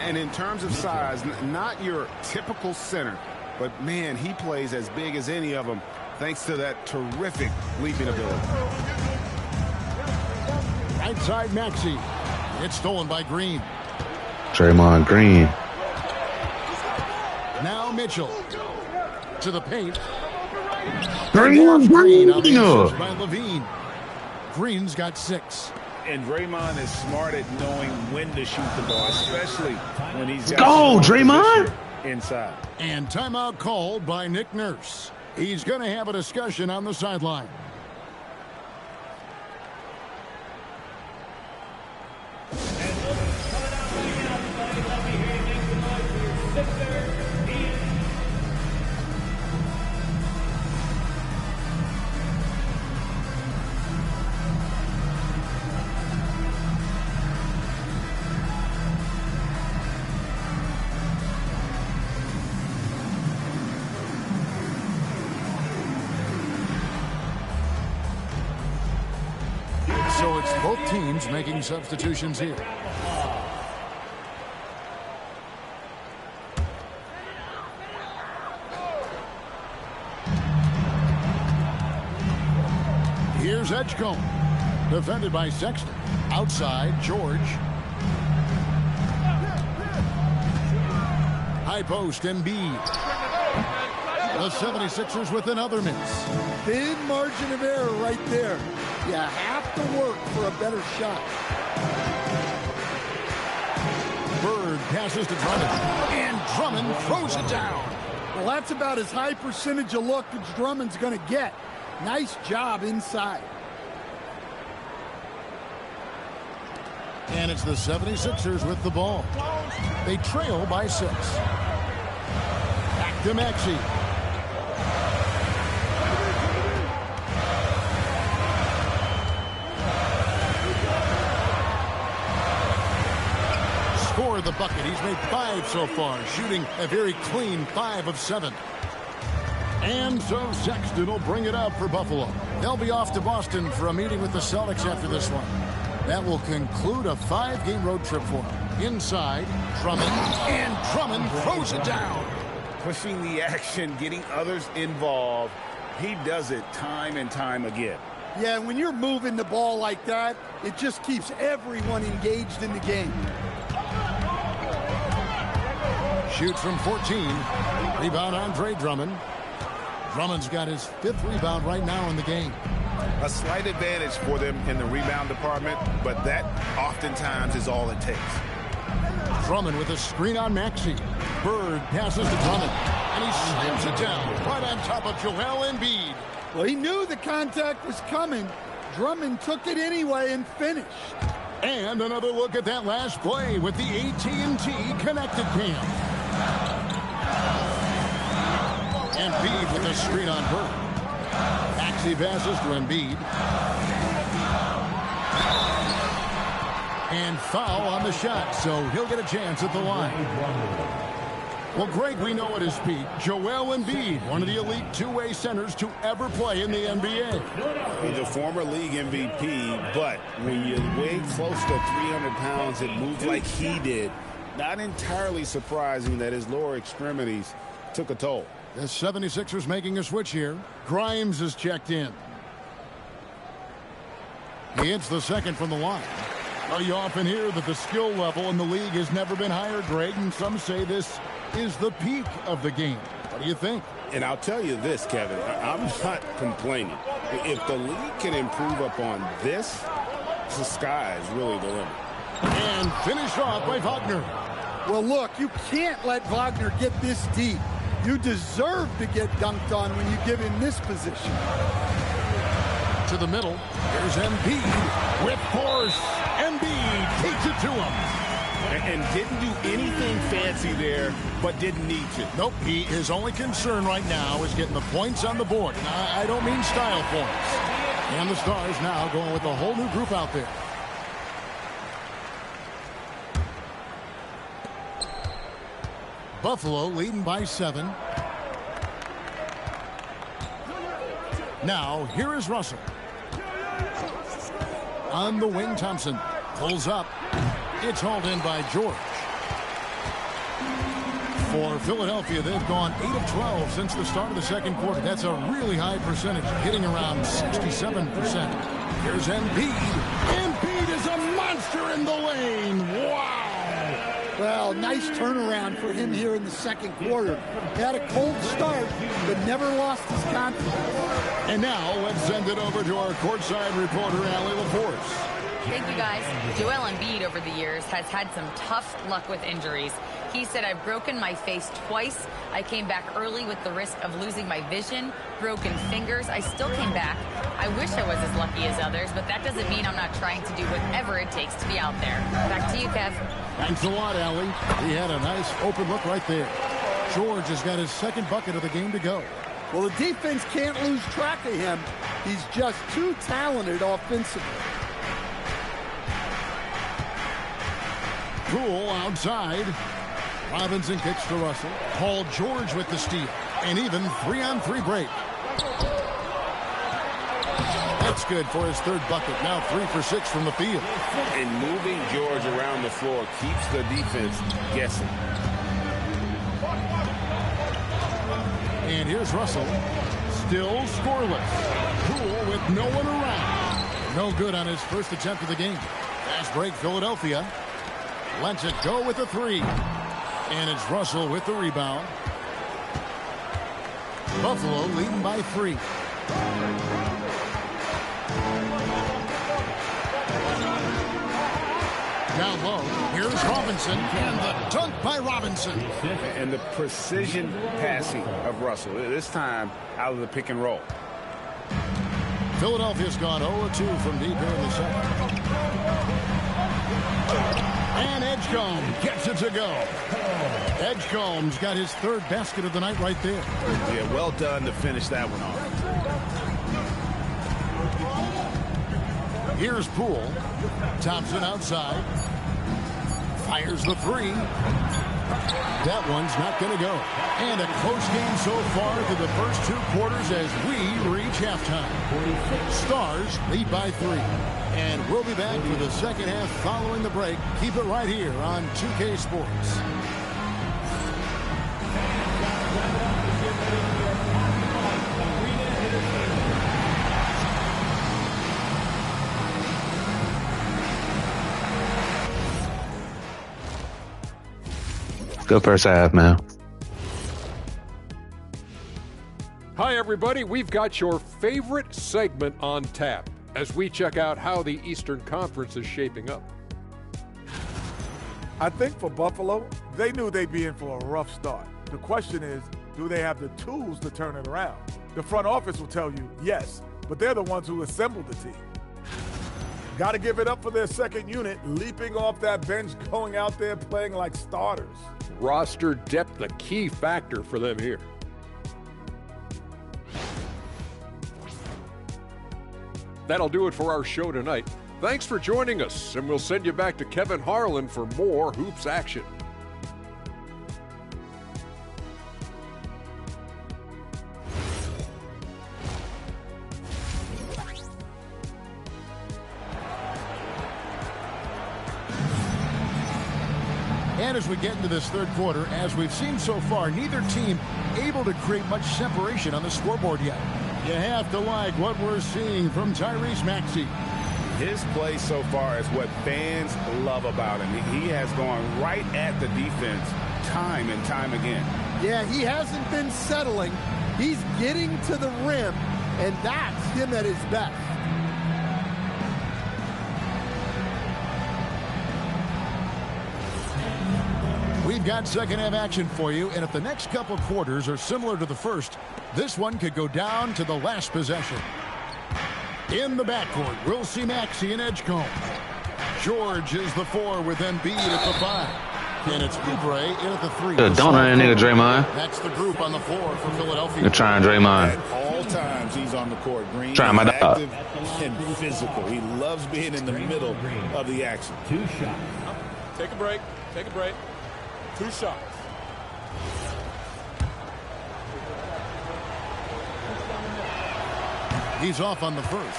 And in terms of size, not your typical center, but man, he plays as big as any of them thanks to that terrific leaping ability. Right side, Maxey. It's stolen by Green. Draymond Green. Now Mitchell. To the paint. Green. By Levine. Green's got 6. And Draymond is smart at knowing when to shoot the ball, especially when he's got go, Draymond! Inside. And timeout called by Nick Nurse. He's going to have a discussion on the sideline. So it's both teams making substitutions here. Here's Edgecombe. Defended by Sexton. Outside, George. High post, Embiid. The 76ers with another miss. Thin margin of error right there. You have to work for a better shot. Bird passes to Drummond. And Drummond throws it down. Well, that's about as high percentage of look as Drummond's going to get. Nice job inside. And it's the 76ers with the ball. They trail by 6. Back to Maxey. Scored the bucket. He's made 5 so far, shooting a very clean 5 of 7. And so Sexton will bring it up for Buffalo. They'll be off to Boston for a meeting with the Celtics after this one. That will conclude a 5-game road trip for them. Inside, Drummond, and Drummond throws it down. Pushing the action, getting others involved. He does it time and time again. Yeah, when you're moving the ball like that, it just keeps everyone engaged in the game. Shoots from 14. Rebound, Andre Drummond. Drummond's got his 5th rebound right now in the game. A slight advantage for them in the rebound department, but that oftentimes is all it takes. Drummond with a screen on Maxey. Bird passes to Drummond, and he slams it down right on top of Joel Embiid. Well, he knew the contact was coming. Drummond took it anyway and finished. And another look at that last play with the AT&T connected cam. Embiid with a screen on Bird. Maxey passes to Embiid. And foul on the shot, so he'll get a chance at the line. Well, Greg, we know at his peak, Joel Embiid, one of the elite two-way centers to ever play in the NBA. He's a former league MVP, but when you weigh close to 300 pounds and move like he did, not entirely surprising that his lower extremities took a toll. The 76ers making a switch here. Grimes is checked in. He hits the second from the line. Well, you often hear that the skill level in the league has never been higher, Greg, and some say this is the peak of the game. What do you think? And I'll tell you this, Kevin, I'm not complaining. If the league can improve upon this, the sky is really the limit. And finished off by Wagner. Well, look, you can't let Wagner get this deep. You deserve to get dunked on when you give him this position. To the middle. Here's Embiid with force. Embiid takes it to him. And didn't do anything fancy there, but didn't need to. Nope, his only concern right now is getting the points on the board. And I don't mean style points. And the Stars now going with a whole new group out there. Buffalo leading by 7. Now, here is Russell. On the wing, Thompson pulls up. It's hauled in by George. For Philadelphia, they've gone 8 of 12 since the start of the second quarter. That's a really high percentage, hitting around 67%. Here's Embiid. Embiid is a monster in the lane. Wow. Well, nice turnaround for him here in the second quarter. Had a cold start, but never lost his confidence. And now let's send it over to our courtside reporter, Allie LaForce. Thank you, guys. Joel Embiid over the years has had some tough luck with injuries. He said, I've broken my face twice. I came back early with the risk of losing my vision, broken fingers. I still came back. I wish I was as lucky as others, but that doesn't mean I'm not trying to do whatever it takes to be out there. Back to you, Kev. Thanks a lot, Allie. He had a nice open look right there. George has got his second bucket of the game to go. Well, the defense can't lose track of him. He's just too talented offensively. Poole outside. Robinson kicks to Russell. Paul George with the steal. And even 3-on-3 break. That's good for his third bucket. Now 3 for 6 from the field. And moving George around the floor keeps the defense guessing. And here's Russell. Still scoreless. Poole with no one around. No good on his first attempt of the game. Fast break, Philadelphia. Lets it go with the 3. And it's Russell with the rebound. Buffalo leading by 3. Down low, here's Robinson, and the dunk by Robinson. And the precision passing of Russell, this time out of the pick and roll. Philadelphia's gone 0-2 from deep here in the second. And Edgecombe gets it to go. Edgecombe's got his third basket of the night right there. Yeah, well done to finish that one off. Here's Poole. Thompson outside. Fires the 3. That one's not going to go. And a close game so far through the first 2 quarters as we reach halftime. Stars lead by 3. And we'll be back for the second half following the break. Keep it right here on 2K Sports. Good first half, man. Hi, everybody. We've got your favorite segment on tap as we check out how the Eastern Conference is shaping up. I think for Buffalo, they knew they'd be in for a rough start. The question is, do they have the tools to turn it around? The front office will tell you yes, but they're the ones who assembled the team. Got to give it up for their second unit, leaping off that bench, going out there playing like starters. Roster depth, a key factor for them here. That'll do it for our show tonight. Thanks for joining us, and we'll send you back to Kevin Harlan for more Hoops action. And as we get into this third quarter, as we've seen so far, neither team able to create much separation on the scoreboard yet. You have to like what we're seeing from Tyrese Maxey. His play so far is what fans love about him. He has gone right at the defense time and time again. Yeah, he hasn't been settling. He's getting to the rim, and that's him at his best. We We've got second half action for you, and if the next couple quarters are similar to the first, this one could go down to the last possession. In the backcourt, we'll see Maxey and Edgecombe. George is the 4 with Embiid at the 5. And it's Oubre in at the 3. Don't run that nigga Draymond. That's the group on the floor for Philadelphia. They're trying Draymond. At all times, he's on the court. Green Trying my dog. active and physical. He loves being in the middle of the action. 2 shots. Take a break. Take a break. 2 shots. He's off on the first.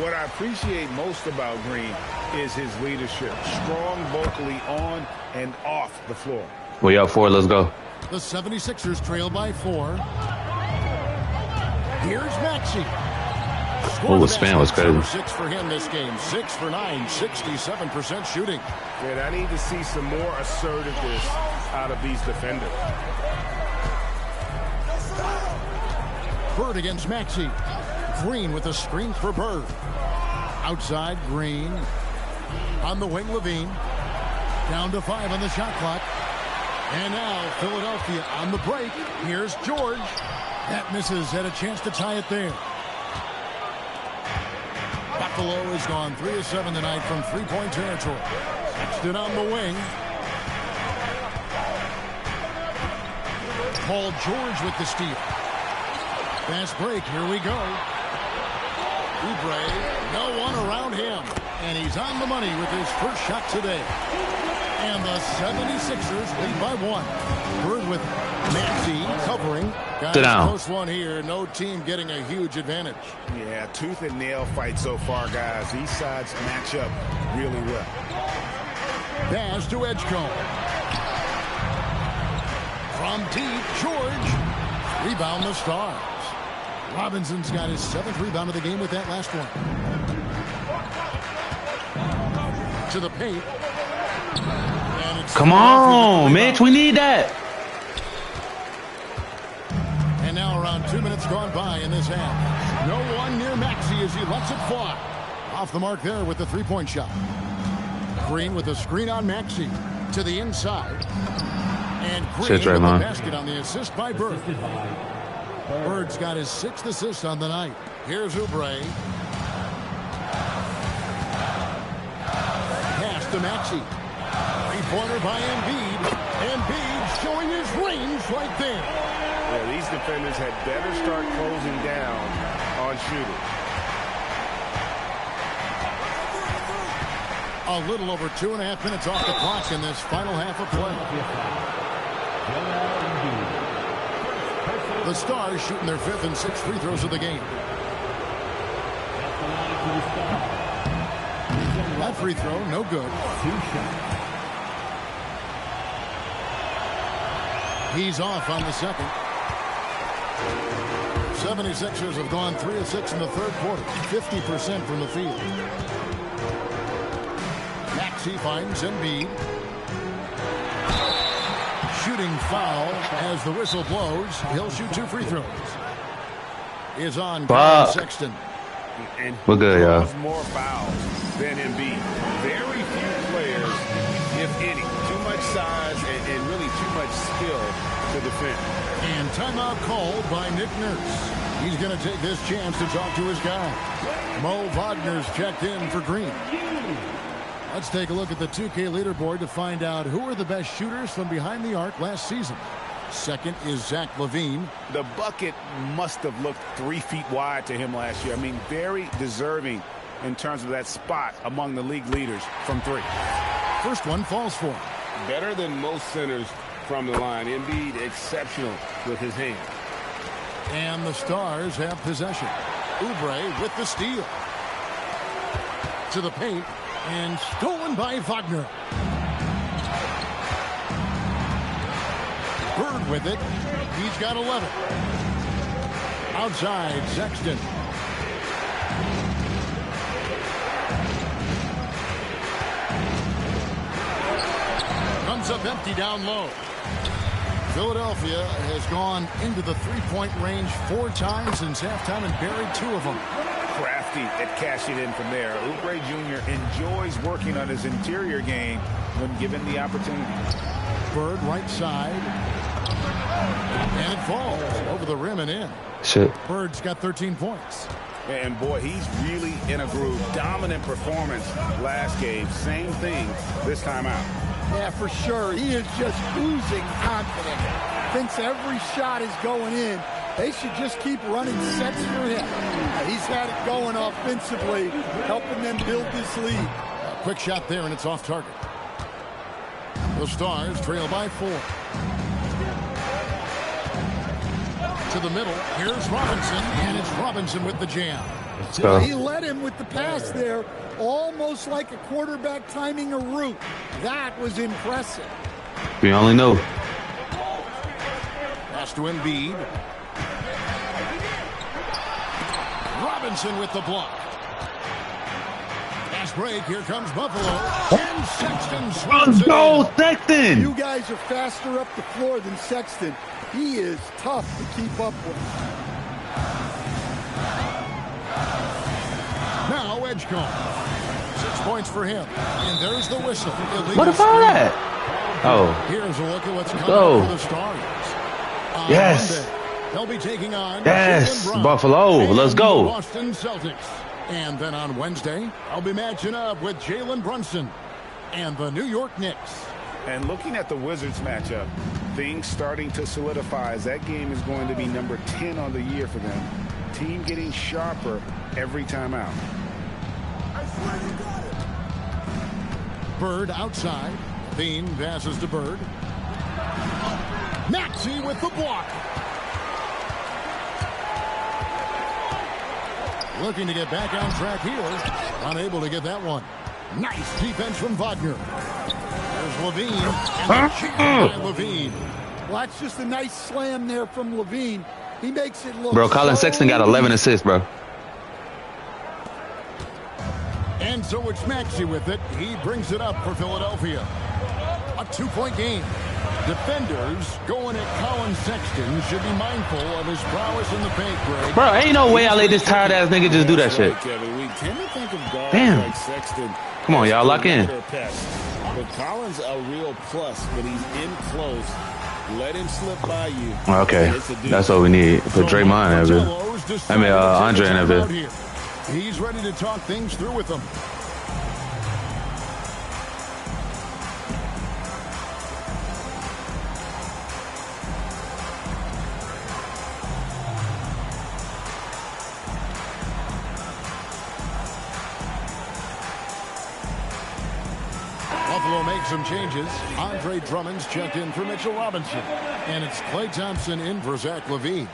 What I appreciate most about Green is his leadership. Strong vocally on and off the floor. We up 4. Let's go. The 76ers trail by 4. Here's Maxey. Oh, the span was crazy. 6 for him this game. 6 for 9. 67% shooting. And I need to see some more assertiveness out of these defenders. Bird against Maxey. Green with a screen for Bird. Outside, Green. On the wing, Levine. Down to 5 on the shot clock. And now Philadelphia on the break. Here's George. That misses. Had a chance to tie it there. Buffalo has gone 3 of 7 tonight from three-point territory. Sexton on the wing. Paul George with the steal. Fast break. Here we go. Oubre, no one around him. And he's on the money with his first shot today. And the 76ers lead by 1. Bird with Maxey covering. Got a close one here. No team getting a huge advantage. Yeah, tooth and nail fight so far, guys. These sides match up really well. Pass to Edgecombe. From deep, George. Rebound the Stars. Robinson's got his 7th rebound of the game with that last one. To the paint. Come on, Mitch. We need that. And now around 2 minutes gone by in this half. No one near Maxey as he lets it fly. Off the mark there with the three-point shot. Green with a screen on Maxey. To the inside. And Green with the basket on the assist by Bird. Bird's got his 6th assist on the night. Here's Oubre. Pass to Maxey. Three-pointer by Embiid. Embiid showing his range right there. Yeah, these defenders had better start closing down on shooting. A little over 2.5 minutes off the clock in this final half of play. The Stars shooting their 5th and 6th free throws of the game. That free throw, no good. He's off on the second. 76ers have gone 3 of 6 in the third quarter. 50% from the field. Maxey finds Embiid. Shooting foul as the whistle blows. He'll shoot 2 free throws. Is on Sexton. And we're good, y'all. More fouls than Embiid. Very few players, if any, too much size and really too much skill to defend. And timeout called by Nick Nurse. He's going to take this chance to talk to his guy. Mo Wagner's checked in for Green. Let's take a look at the 2K leaderboard to find out who are the best shooters from behind the arc last season. Second is Zach LaVine. The bucket must have looked 3 feet wide to him last year. I mean, very deserving in terms of that spot among the league leaders from 3. First one falls for him. Better than most centers from the line. Embiid exceptional with his hands. And the Stars have possession. Oubre with the steal. To the paint. And stolen by Wagner. Bird with it. He's got 11. Outside, Sexton. Comes up empty down low. Philadelphia has gone into the three-point range 4 times since halftime and buried 2 of them. Crafty at cashing in from there. Oubre Jr. enjoys working on his interior game when given the opportunity. Bird right side. And it falls over the rim and in. Shit. Bird's got 13 points. And boy, he's really in a groove. Dominant performance last game. Same thing this time out. Yeah, for sure. He is just oozing confidence. Thinks every shot is going in. They should just keep running sets for him. He's had it going offensively, helping them build this lead. A quick shot there, and it's off target. The Stars trail by 4. To the middle. Here's Robinson, and it's Robinson with the jam. So. He led him with the pass there, almost like a quarterback timing a route. That was impressive. We only know. Pass to Embiid. Robinson with the block. Pass break. Here comes Buffalo. And Sexton swings it in. Sexton! You guys are faster up the floor than Sexton. He is tough to keep up with. Now Edgecombe. 6 points for him. And there's the whistle. What about that? Oh. Here's a look at what's coming Go. up for the Stars. On Yes. Monday, they'll be taking on Yes. Jalen Brown Buffalo. and Let's go. the Boston Celtics. And then on Wednesday, I'll be matching up with Jalen Brunson and the New York Knicks. And looking at the Wizards matchup, things starting to solidify as that game is going to be number 10 on the year for them. Team getting sharper every time out. Bird outside. Bean passes to Bird. Maxey with the block. Looking to get back on track here. Unable to get that one. Nice defense from Wagner. There's Levine. And the check by Levine. Well, that's just a nice slam there from Levine. He makes it look. Bro, Colin so Sexton got 11 assists, bro. And so it's Maxey with it. He brings it up for Philadelphia. A 2-point game. Defenders going at Colin Sexton should be mindful of his prowess in the paint, Greg. Bro, ain't no way I let this tired ass nigga just do that shit. Kevin, we tend to think of guards Damn. like Sexton. Come on, y'all, lock in. But Collins a real plus when he's in close. Let him slip by you. Okay, that's what we need. Put Draymond in there. I mean, Andre in there. He's ready to talk things through with them. Buffalo makes some changes. Andre Drummond's checked in for Mitchell Robinson. And it's Klay Thompson in for Zach LaVine.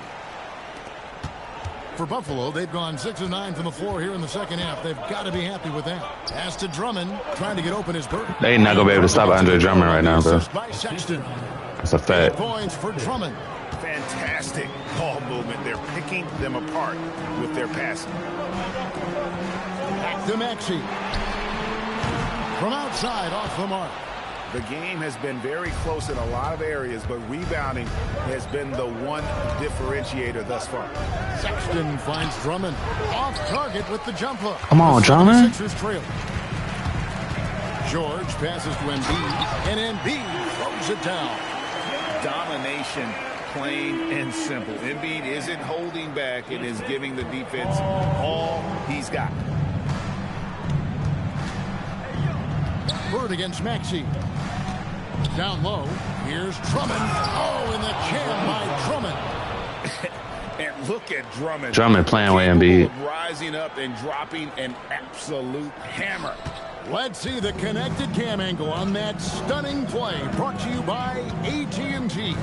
For Buffalo, they've gone 6 of 9 from the floor here in the second half. They've got to be happy with that. Pass to Drummond, trying to get open his Bird. They ain't not going to be able to stop Andre Drummond right now, bro. By Sexton. That's a fact. 8 points for Drummond. Fantastic ball movement. They're picking them apart with their passing. Back to Maxey. From outside, off the mark. The game has been very close in a lot of areas, but rebounding has been the one differentiator thus far. Sexton finds Drummond off target with the jump hook. Come on, Drummond. Sixers trail. George passes to Embiid, and Embiid throws it down. Domination, plain and simple. Embiid isn't holding back and is giving the defense all he's got. Bird against Maxey. Down low. Here's Drummond. Oh, and the jam by Drummond. And look at Drummond. Drummond playing with Embiid. Rising up and dropping an absolute hammer. Let's see the connected cam angle on that stunning play. Brought to you by AT&T.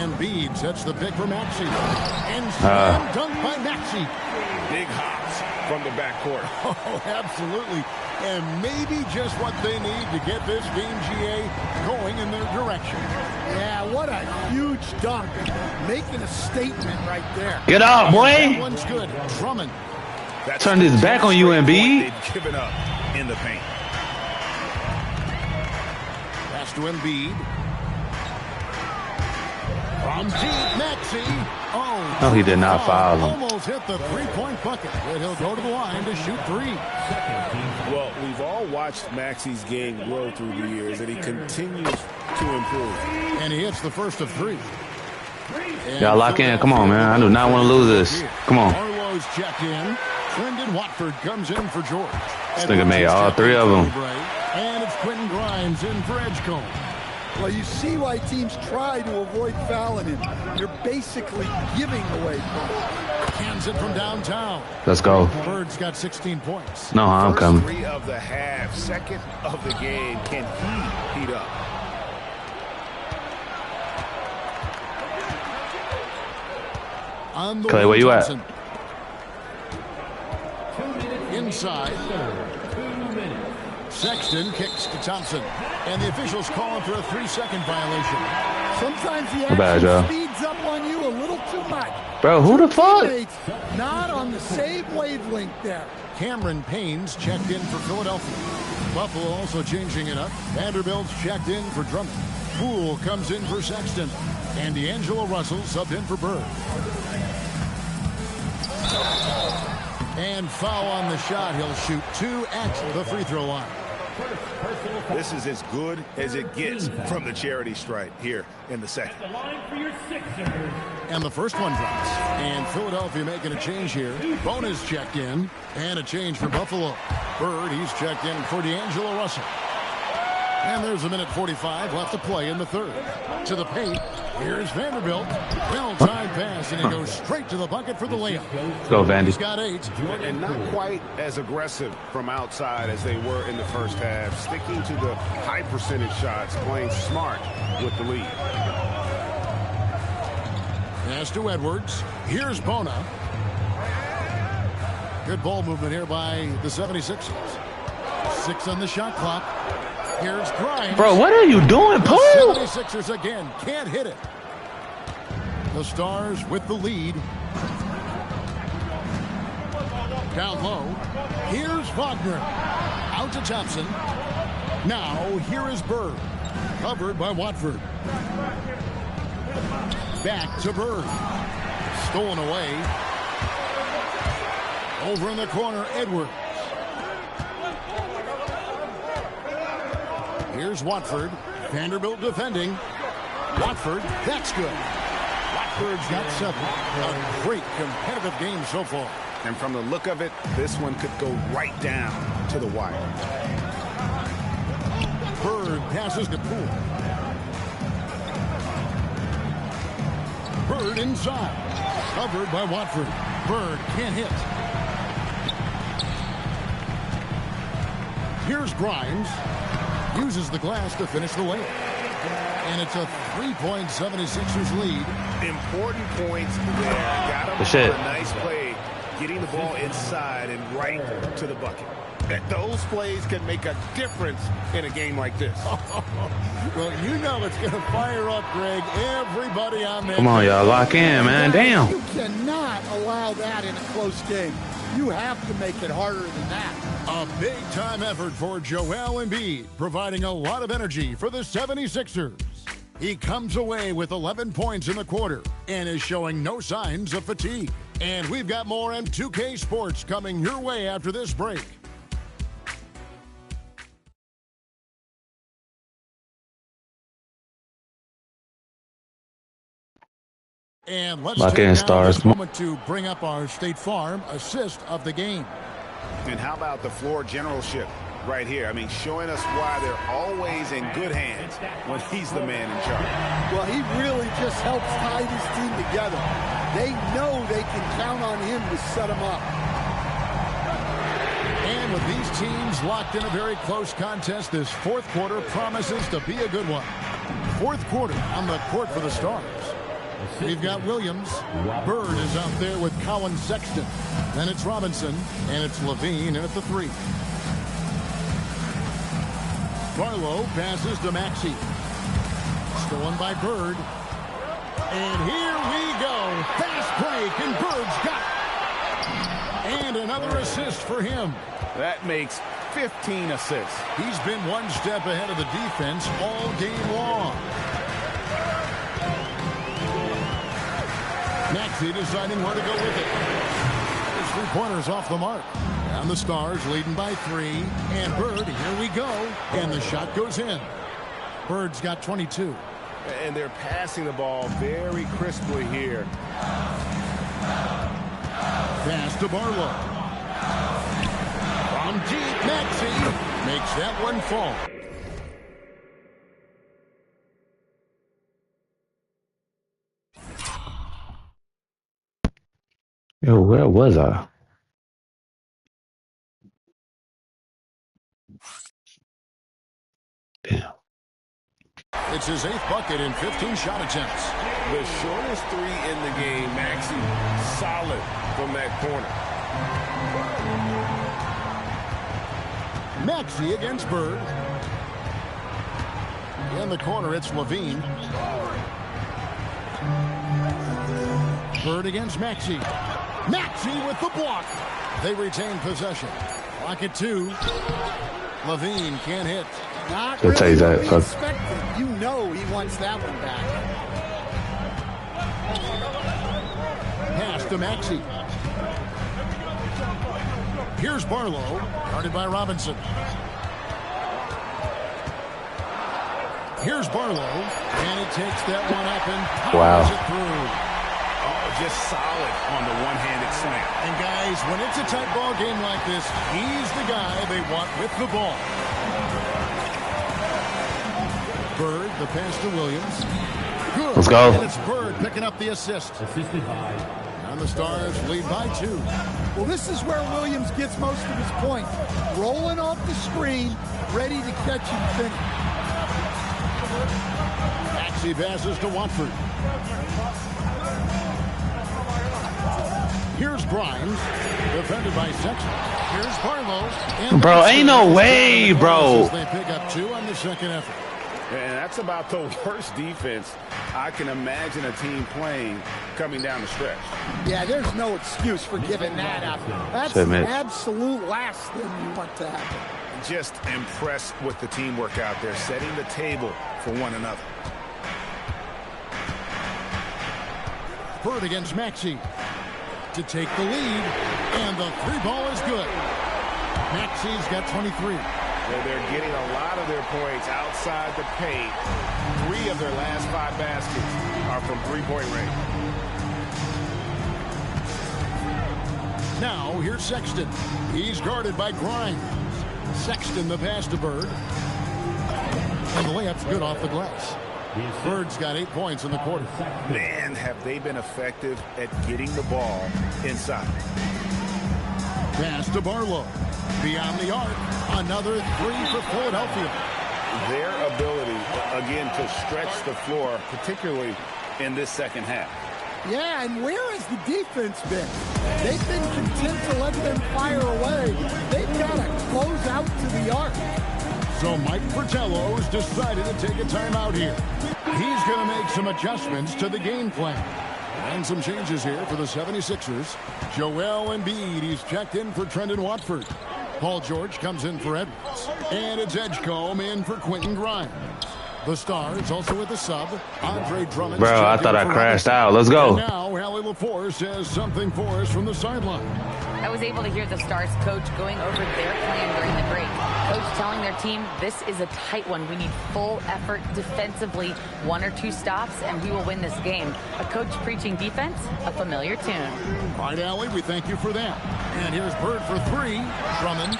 Embiid sets the pick for Maxey. And slam dunk by Maxey. Big hops from the backcourt. Oh, absolutely. And maybe just what they need to get this Team GA going in their direction. Yeah, what a huge dunk. Making a statement right there. Get up, boy. That one's good. Drummond. Turn his back on you, Embiid. They've given up in the paint. Pass to Embiid. From deep, Maxey. Oh, No, he did not foul him. Almost hit the three-point bucket, but he'll go to the line to shoot three. Well, we've all watched Maxey's game grow through the years, and he continues to improve. And he hits the first of three. Y'all lock in. Come on, man. I do not want to lose this. Come on. Barlow's checked in. Quentin Watford comes in for George. This nigga made all three of them. And it's Quentin Grimes in for Edgecombe. Well, you see why teams try to avoid fouling him. You're basically giving away points. Cans it from downtown. Let's go. Bird's got 16 points. No, I'm First coming. three of the half, second of the game. Can he heat up? On the Clay, where you at? Inside. Sexton kicks to Thompson. And the officials calling for a 3-second violation. Sometimes the Bad, action Joe. speeds up on you a little too much. Bro, who the fuck? Teammates not on the same wavelength there. Cameron Payne's checked in for Philadelphia. Buffalo also changing it up. Vanderbilt's checked in for Drummond. Poole comes in for Sexton. And D'Angelo Russell subbed in for Bird. And foul on the shot. He'll shoot 2 at the free throw line. This is as good as it gets from the charity stripe here in the second. And the first one drops. And Philadelphia making a change here. Bona's checked in. And a change for Buffalo. Bird, he's checked in for D'Angelo Russell. And there's a minute 45 left to play in the third. To the paint. Here's Vanderbilt. Well-timed pass, and he goes straight to the bucket for the layup. Let's go, Vandy. He's got 8. And not quite as aggressive from outside as they were in the first half. Sticking to the high percentage shots, playing smart with the lead. Pass to Edwards. Here's Bona. Good ball movement here by the 76ers. 6 on the shot clock. Here's Grimes. Bro, what are you doing, The Poole? 76ers again can't hit it. The Stars with the lead. Down low. Here's Wagner. Out to Thompson. Now here is Bird. Covered by Watford. Back to Bird. Stolen away. Over in the corner, Edwards. Here's Watford. Vanderbilt defending. Watford, that's good. Watford's got 7. A great competitive game so far. And from the look of it, this one could go right down to the wire. Bird passes to Poole. Bird inside. Covered by Watford. Bird can't hit. Here's Grimes. Uses the glass to finish the layup. And it's a 3-point 76ers lead. Important points there. Got him Shit. on a nice play, getting the ball inside and right to the bucket. Those plays can make a difference in a game like this. Well, you know it's going to fire up, Greg. Everybody on that. Come on, y'all. Lock in, man. Damn. You cannot allow that in a close game. You have to make it harder than that. A big-time effort for Joel Embiid, providing a lot of energy for the 76ers. He comes away with 11 points in the quarter and is showing no signs of fatigue. And we've got more M2K Sports coming your way after this break. And let's Lock take in, now Stars. this moment to bring up our State Farm assist of the game. And how about the floor generalship right here? I mean, showing us why they're always in good hands when he's the man in charge. Well, he really just helps tie this team together. They know they can count on him to set them up. And with these teams locked in a very close contest, this fourth quarter promises to be a good one. Fourth quarter on the court for the Stars. We've got Williams. Bird is out there with Colin Sexton. Then it's Robinson, and it's Levine in at the 3. Barlow passes to Maxey. Stolen by Bird. And here we go. Fast break, and Bird's got it. And another assist for him. That makes 15 assists. He's been one step ahead of the defense all game long. Maxey deciding where to go with it. His three-pointers off the mark. And the Stars leading by 3. And Bird, here we go. And the shot goes in. Bird's got 22. And they're passing the ball very crisply here. Pass to Barlow. From deep, Maxey makes that one fall. Yo, where was I? Damn. It's his 8th bucket in 15 shot attempts. The shortest 3 in the game, Maxey. Solid from that corner. Maxey against Bird. In the corner, it's Levine. Bird against Maxey. Maxey with the block. They retain possession. Block at 2. Levine can't hit. Not I'll tell you that. really expected. You know he wants that one back. Pass to Maxey. Here's Barlow, guarded by Robinson. Here's Barlow, and he takes that one up and powers it through. Oh, just solid on the one-handed slam. And guys, when it's a tight ball game like this, he's the guy they want with the ball. Bird, the pass to Williams. Good. Let's go. And it's Bird picking up the assist. And the Stars lead by 2. Well, this is where Williams gets most of his points. Rolling off the screen, ready to catch and finish. Maxey passes to Watford. Here's Grimes, defended by Sexton. Here's Barlow. Bro, ain't no way, bro. They pick up 2 on the second effort. And that's about the worst defense I can imagine a team playing coming down the stretch. Yeah, there's no excuse for giving that up. That's the absolute last thing you want to happen. Just impressed with the teamwork out there, setting the table for one another. Bird against Maxey to take the lead, and the 3-ball is good. Maxey's got 23. Well, they're getting a lot of their points outside the paint. 3 of their last 5 baskets are from three-point range. Now, here's Sexton. He's guarded by Grimes. Sexton, the pass to Bird. And the layup's good off the glass. Bird's got 8 points in the quarter. Man, have they been effective at getting the ball inside. Pass to Barlow. Beyond the arc. Another 3 for Philadelphia. Their ability, again, to stretch the floor, particularly in this second half. Yeah, and where has the defense been? They've been content to let them fire away. They've got to close out to the arc. So Mike Fratello's decided to take a timeout here. He's going to make some adjustments to the game plan. And some changes here for the 76ers. Joel Embiid, he's checked in for Trendon Watford. Paul George comes in for Edwards. And it's Edgecombe in for Quentin Grimes. The Stars also with the sub, Andre Drummond. Bro, I thought I crashed out. Let's go. And now Allie LaForce has something for us from the sideline. I was able to hear the Stars coach going over their plan during the break. Coach telling their team, this is a tight one. We need full effort defensively, 1 or 2 stops, and we will win this game. A coach preaching defense, a familiar tune. All right, Allie, we thank you for that. And here's Bird for 3. Drummond.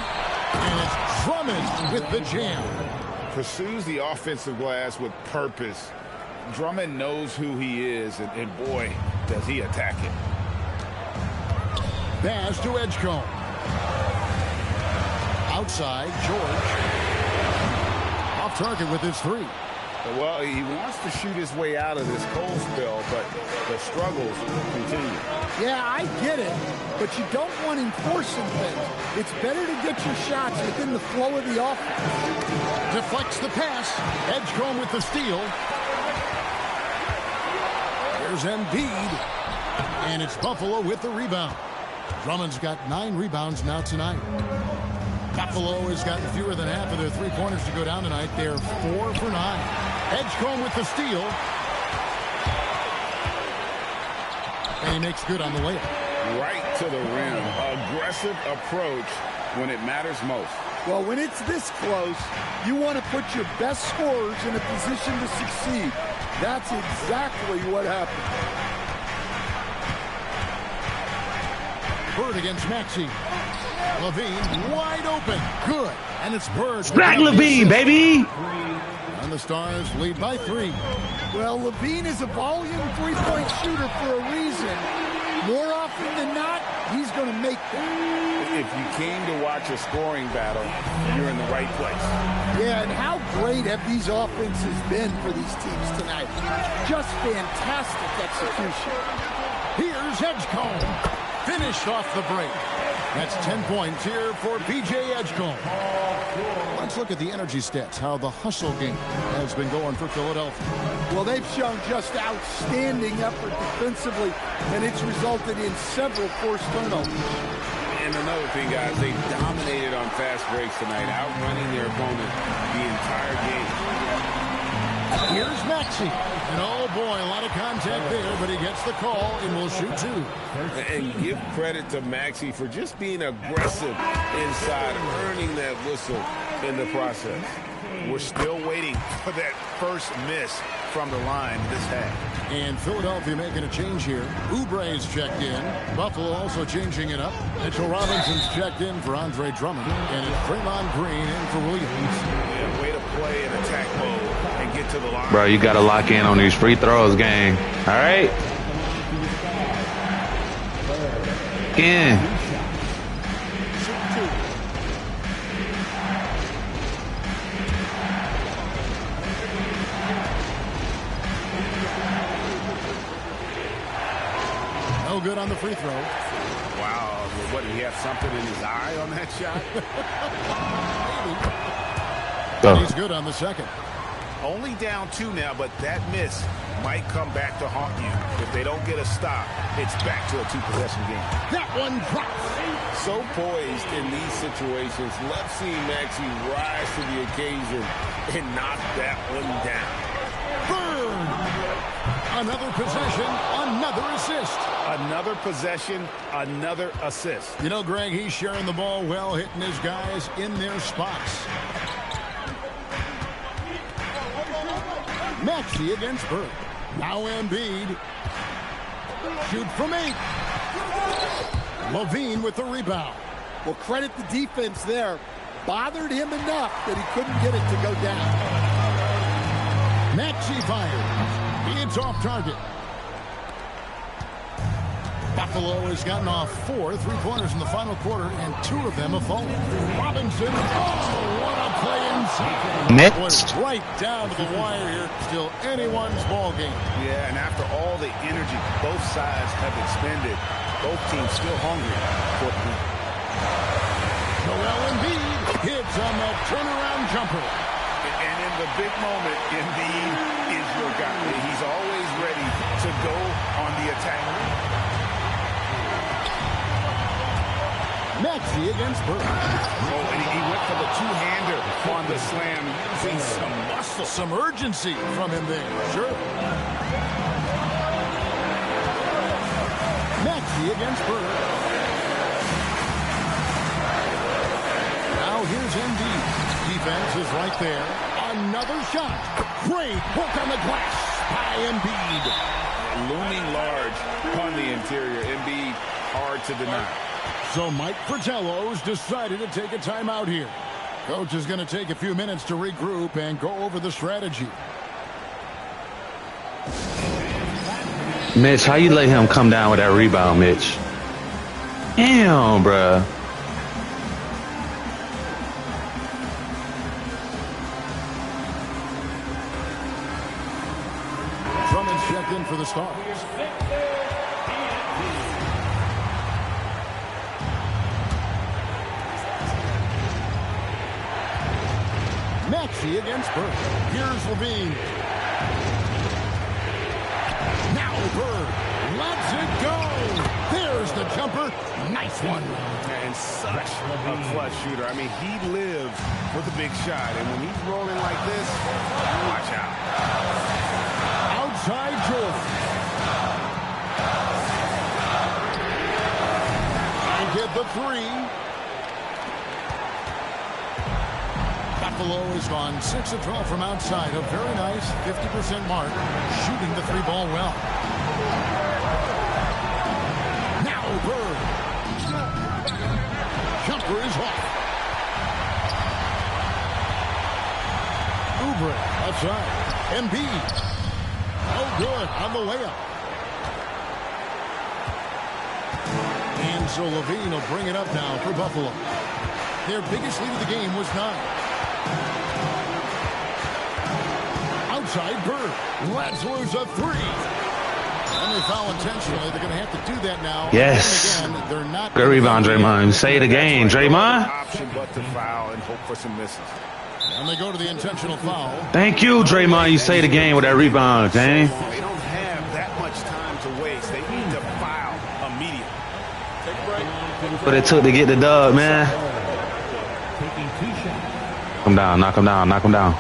And it's Drummond with the jam. Pursues the offensive glass with purpose. Drummond knows who he is, and boy, does he attack it. Pass to Edgecombe. Outside, George. Off target with his 3. Well, he wants to shoot his way out of this cold spell, but the struggles continue. Yeah, I get it, but you don't want him forcing things. It's better to get your shots within the flow of the offense. Deflects the pass. Edgecombe with the steal. There's Embiid. And it's Buffalo with the rebound. Drummond's got 9 rebounds now tonight. Buffalo has gotten fewer than half of their 3-pointers to go down tonight. They're 4 for 9. Edgecombe with the steal. And he makes good on the layup. Right to the rim. Aggressive approach when it matters most. Well, when it's this close, you want to put your best scorers in a position to succeed. That's exactly what happened. Bird against Maxey. Levine wide open. Good. And it's Bird. Black Levine, baby. And the Stars lead by 3. Well, Levine is a volume three-point shooter for a reason. More often than not, he's going to make them. If you came to watch a scoring battle, you're in the right place. Yeah, and how great have these offenses been for these teams tonight? Just fantastic execution. Here's Edgecombe. Finished off the break. That's 10 points here for P.J. Edgecombe. Let's look at the energy stats, how the hustle game has been going for Philadelphia. Well, they've shown just outstanding effort defensively, and it's resulted in several forced turnovers. And another thing, guys, they dominated on fast breaks tonight, outrunning their opponent the entire game. Here's Maxey. And oh boy, a lot of contact there, but he gets the call and will shoot 2. And give credit to Maxey for just being aggressive inside, earning that whistle in the process. We're still waiting for that first miss from the line this half. And Philadelphia making a change here. Oubre's checked in. Buffalo also changing it up. Mitchell Robinson's checked in for Andre Drummond. And it's Draymond Green in for Williams. Yeah, way to play in attack mode and get to the line. Bro, you got to lock in on these free throws, gang. All right? In. No good on the free throw. Wow. What, did he have something in his eye on that shot? He's good on the second. Only down 2 now, but that miss might come back to haunt you. If they don't get a stop, it's back to a 2-possession game. That one drops. So poised in these situations. Love seeing Maxey rise to the occasion and knock that one down. Bird. Another possession, another assist. Another possession, another assist. You know, Greg, he's sharing the ball well, hitting his guys in their spots. Maxey against Bird. Now Embiid. Shoot from 8. Levine with the rebound. Well, credit the defense there. Bothered him enough that he couldn't get it to go down. Maxey fires. It's off target. Buffalo has gotten off 4 3-pointers in the final quarter, and 2 of them have fallen. Robinson, oh, what a play inside. Next. Right down to the wire here. Still anyone's ball game. Yeah, and after all the energy both sides have expended, both teams still hungry for the win. Joel Embiid hits on the turnaround jumper. And in the big moment, Embiid is your guy. He's always ready to go on the attack. Maxey against Bird. Oh, and he went for the two-hander on the slam, using some muscle. Some urgency from him there, sure. Maxey against Bird. Now here's Embiid. Defense is right there. Another shot. Great work on the glass by Embiid. Looming large on the interior. Embiid hard to deny. So Mike Fratello's decided to take a timeout here. Coach is going to take a few minutes to regroup and go over the strategy. Mitch, how you let him come down with that rebound, Mitch? Damn, bruh. Drummond's checked in for the Stars. Maxey against Bird. Here's Levine. Now Bird lets it go. There's the jumper. Nice one. And such a clutch shooter. I mean, he lives for the big shot. And when he's rolling like this, watch out. Outside Jordan. Buffalo has gone 6 of 12 from outside. A very nice 50% mark, shooting the 3-ball well. Now Bird. Jumper is off. Oubre outside. Embiid. Oh, good on the layup. And so Levine will bring it up now for Buffalo. Their biggest lead of the game was 9. Outside Bird. Let's lose a 3. And they foul intentionally. They're going to have to do that now. Yes. Again, they're not. Good rebound, Draymond. Say it again, Draymond. Option but to foul and hope for some misses. And they go to the intentional foul. Thank you, Draymond. You say it again with that rebound, James. They don't have that much time to waste. They need to foul immediately. Take a break. What it took to get the dub, man. Knock him down, knock him down, knock him down.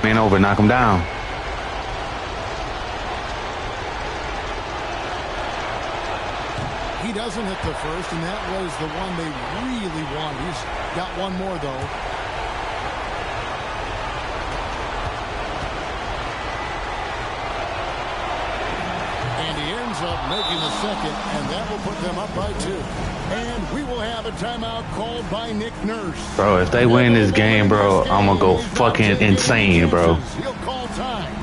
Ain't over, knock him down. He doesn't hit the first, and that was the one they really wanted. He's got one more, though. And he ends up making the second, and that will put them up by 2. And we will have a timeout called by Nick Nurse. Bro, if they win this game, bro, I'm going to go fucking insane, bro. He'll call time.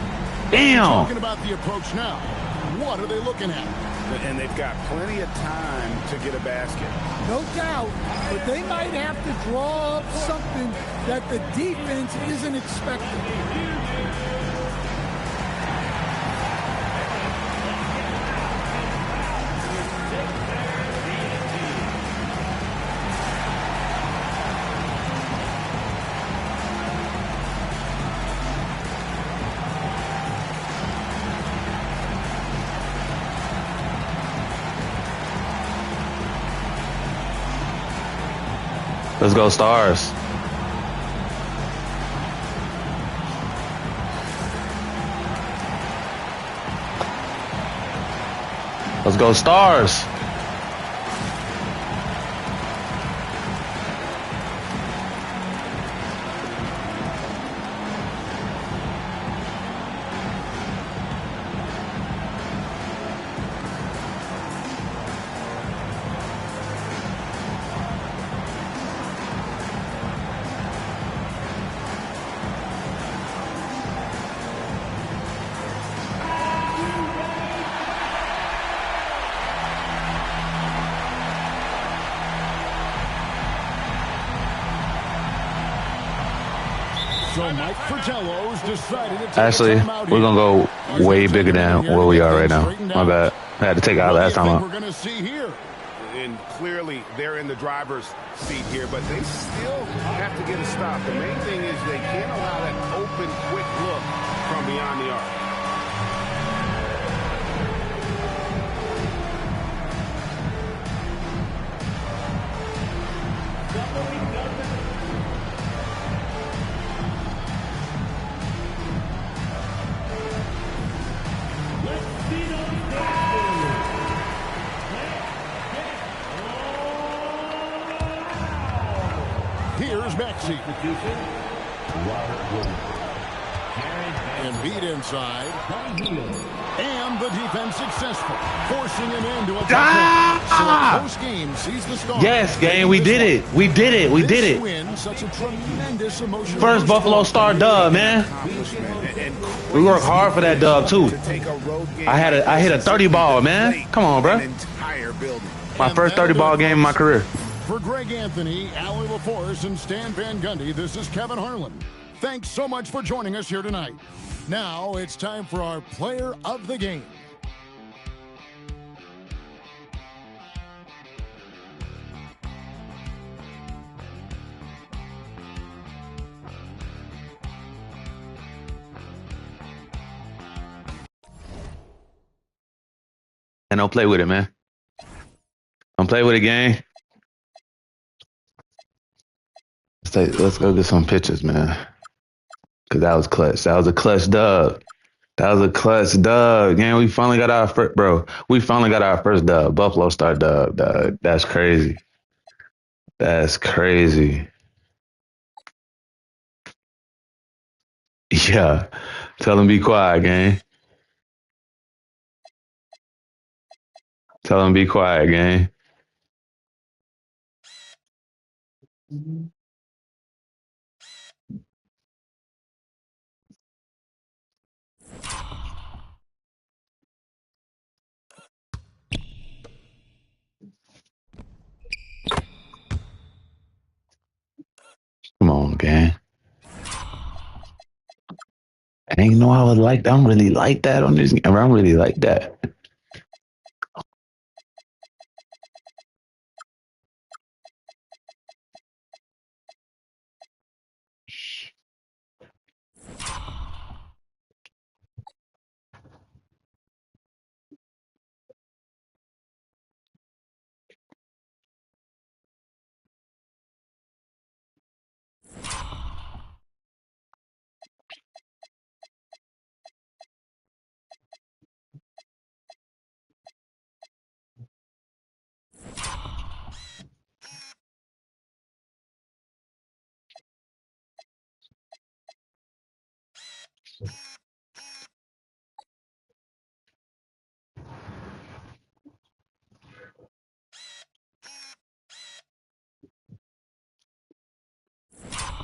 Damn. Talking about the approach now. What are they looking at? And they've got plenty of time to get a basket. No doubt, but they might have to draw up something that the defense isn't expecting. Let's go, Stars. Let's go, Stars. So Mike Fratello's decided to take Actually, we're going to go way bigger than where we are right now. My bad. I had to take out last time we're out. going to see here? And clearly they're in the driver's seat here, but they still have to get a stop. The main thing is they can't allow that open, quick look from beyond the arc. Here's Maxey. Embiid inside. And the defense successful, forcing him into a close game. Sees the star. Yes, game. We did it. We did it. We did it. Win, such a tremendous emotional First Buffalo Star dub, man. We worked hard for that dub, too. I hit a 30 ball, man. Come on, bro. My first 30 ball game in my career. For Greg Anthony, Allie LaForce, and Stan Van Gundy, this is Kevin Harlan. Thanks so much for joining us here tonight. Now it's time for our player of the game. And don't play with it, man. Don't play with it, gang. Let's go get some pictures, man. Cause that was clutch. That was a clutch dub. That was a clutch dub. Gang, we finally got our first, bro. We finally got our first dub. Buffalo Star dub. That's crazy. That's crazy. Yeah. Tell him be quiet, gang. Tell him be quiet, gang. Come on, gang. I didn't know I was like that. I'm really like that on this game. I'm really like that.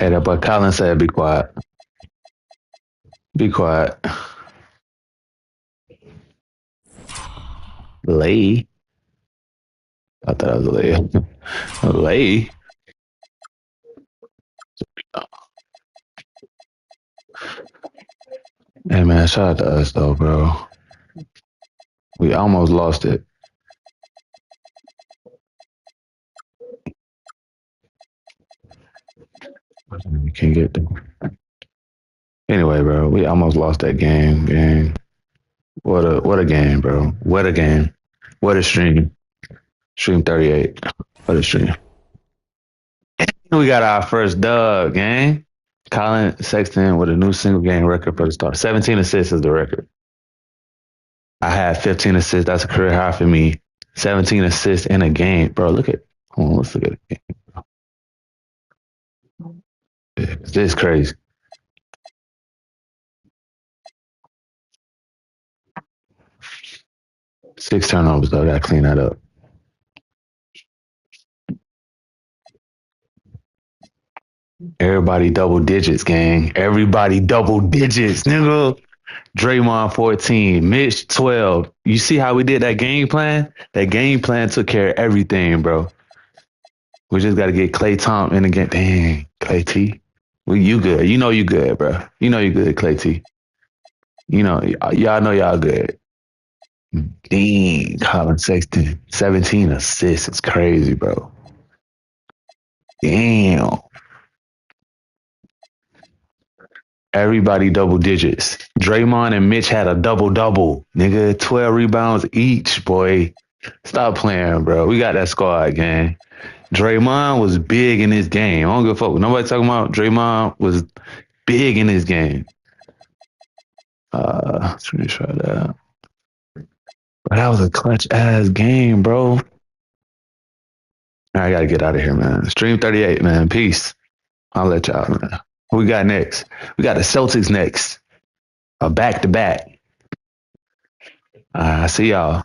Hey, that boy Colin said, be quiet. Be quiet. Lay. I thought I was lay. Lay. Hey, man, shout out to us, though, bro. We almost lost it. We can't get them. Anyway, bro, we almost lost that game. What a game, bro. What a game. What a stream. Stream 38. What a stream. We got our first dub, gang. Colin Sexton with a new single game record for the start. 17 assists is the record. I had 15 assists. That's a career high for me. 17 assists in a game. Bro, hold on, let's look at it. This is crazy. Six turnovers, though. I gotta clean that up. Everybody double digits, gang. Everybody double digits, nigga. Draymond 14, Mitch 12. You see how we did that game plan? That game plan took care of everything, bro. We just got to get Klay Thompson in the game. Dang, Klay T. Well, you good. You know you good, bro. You know you good, Klay T. You know, y'all know y'all good. Dang, Colin Sexton. 17 assists. It's crazy, bro. Damn. Everybody double digits. Draymond and Mitch had a double-double. Nigga, 12 rebounds each, boy. Stop playing, bro. We got that squad, gang. Draymond was big in his game. I don't give a fuck. Nobody talking about Draymond was big in his game. Screenshot that. But that was a clutch ass game, bro. I gotta get out of here, man. Stream 38, man. Peace. I'll let y'all, man. What we got next? We got the Celtics next. A back to back. I see y'all.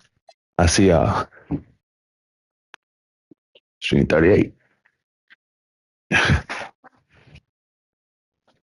Stream 38.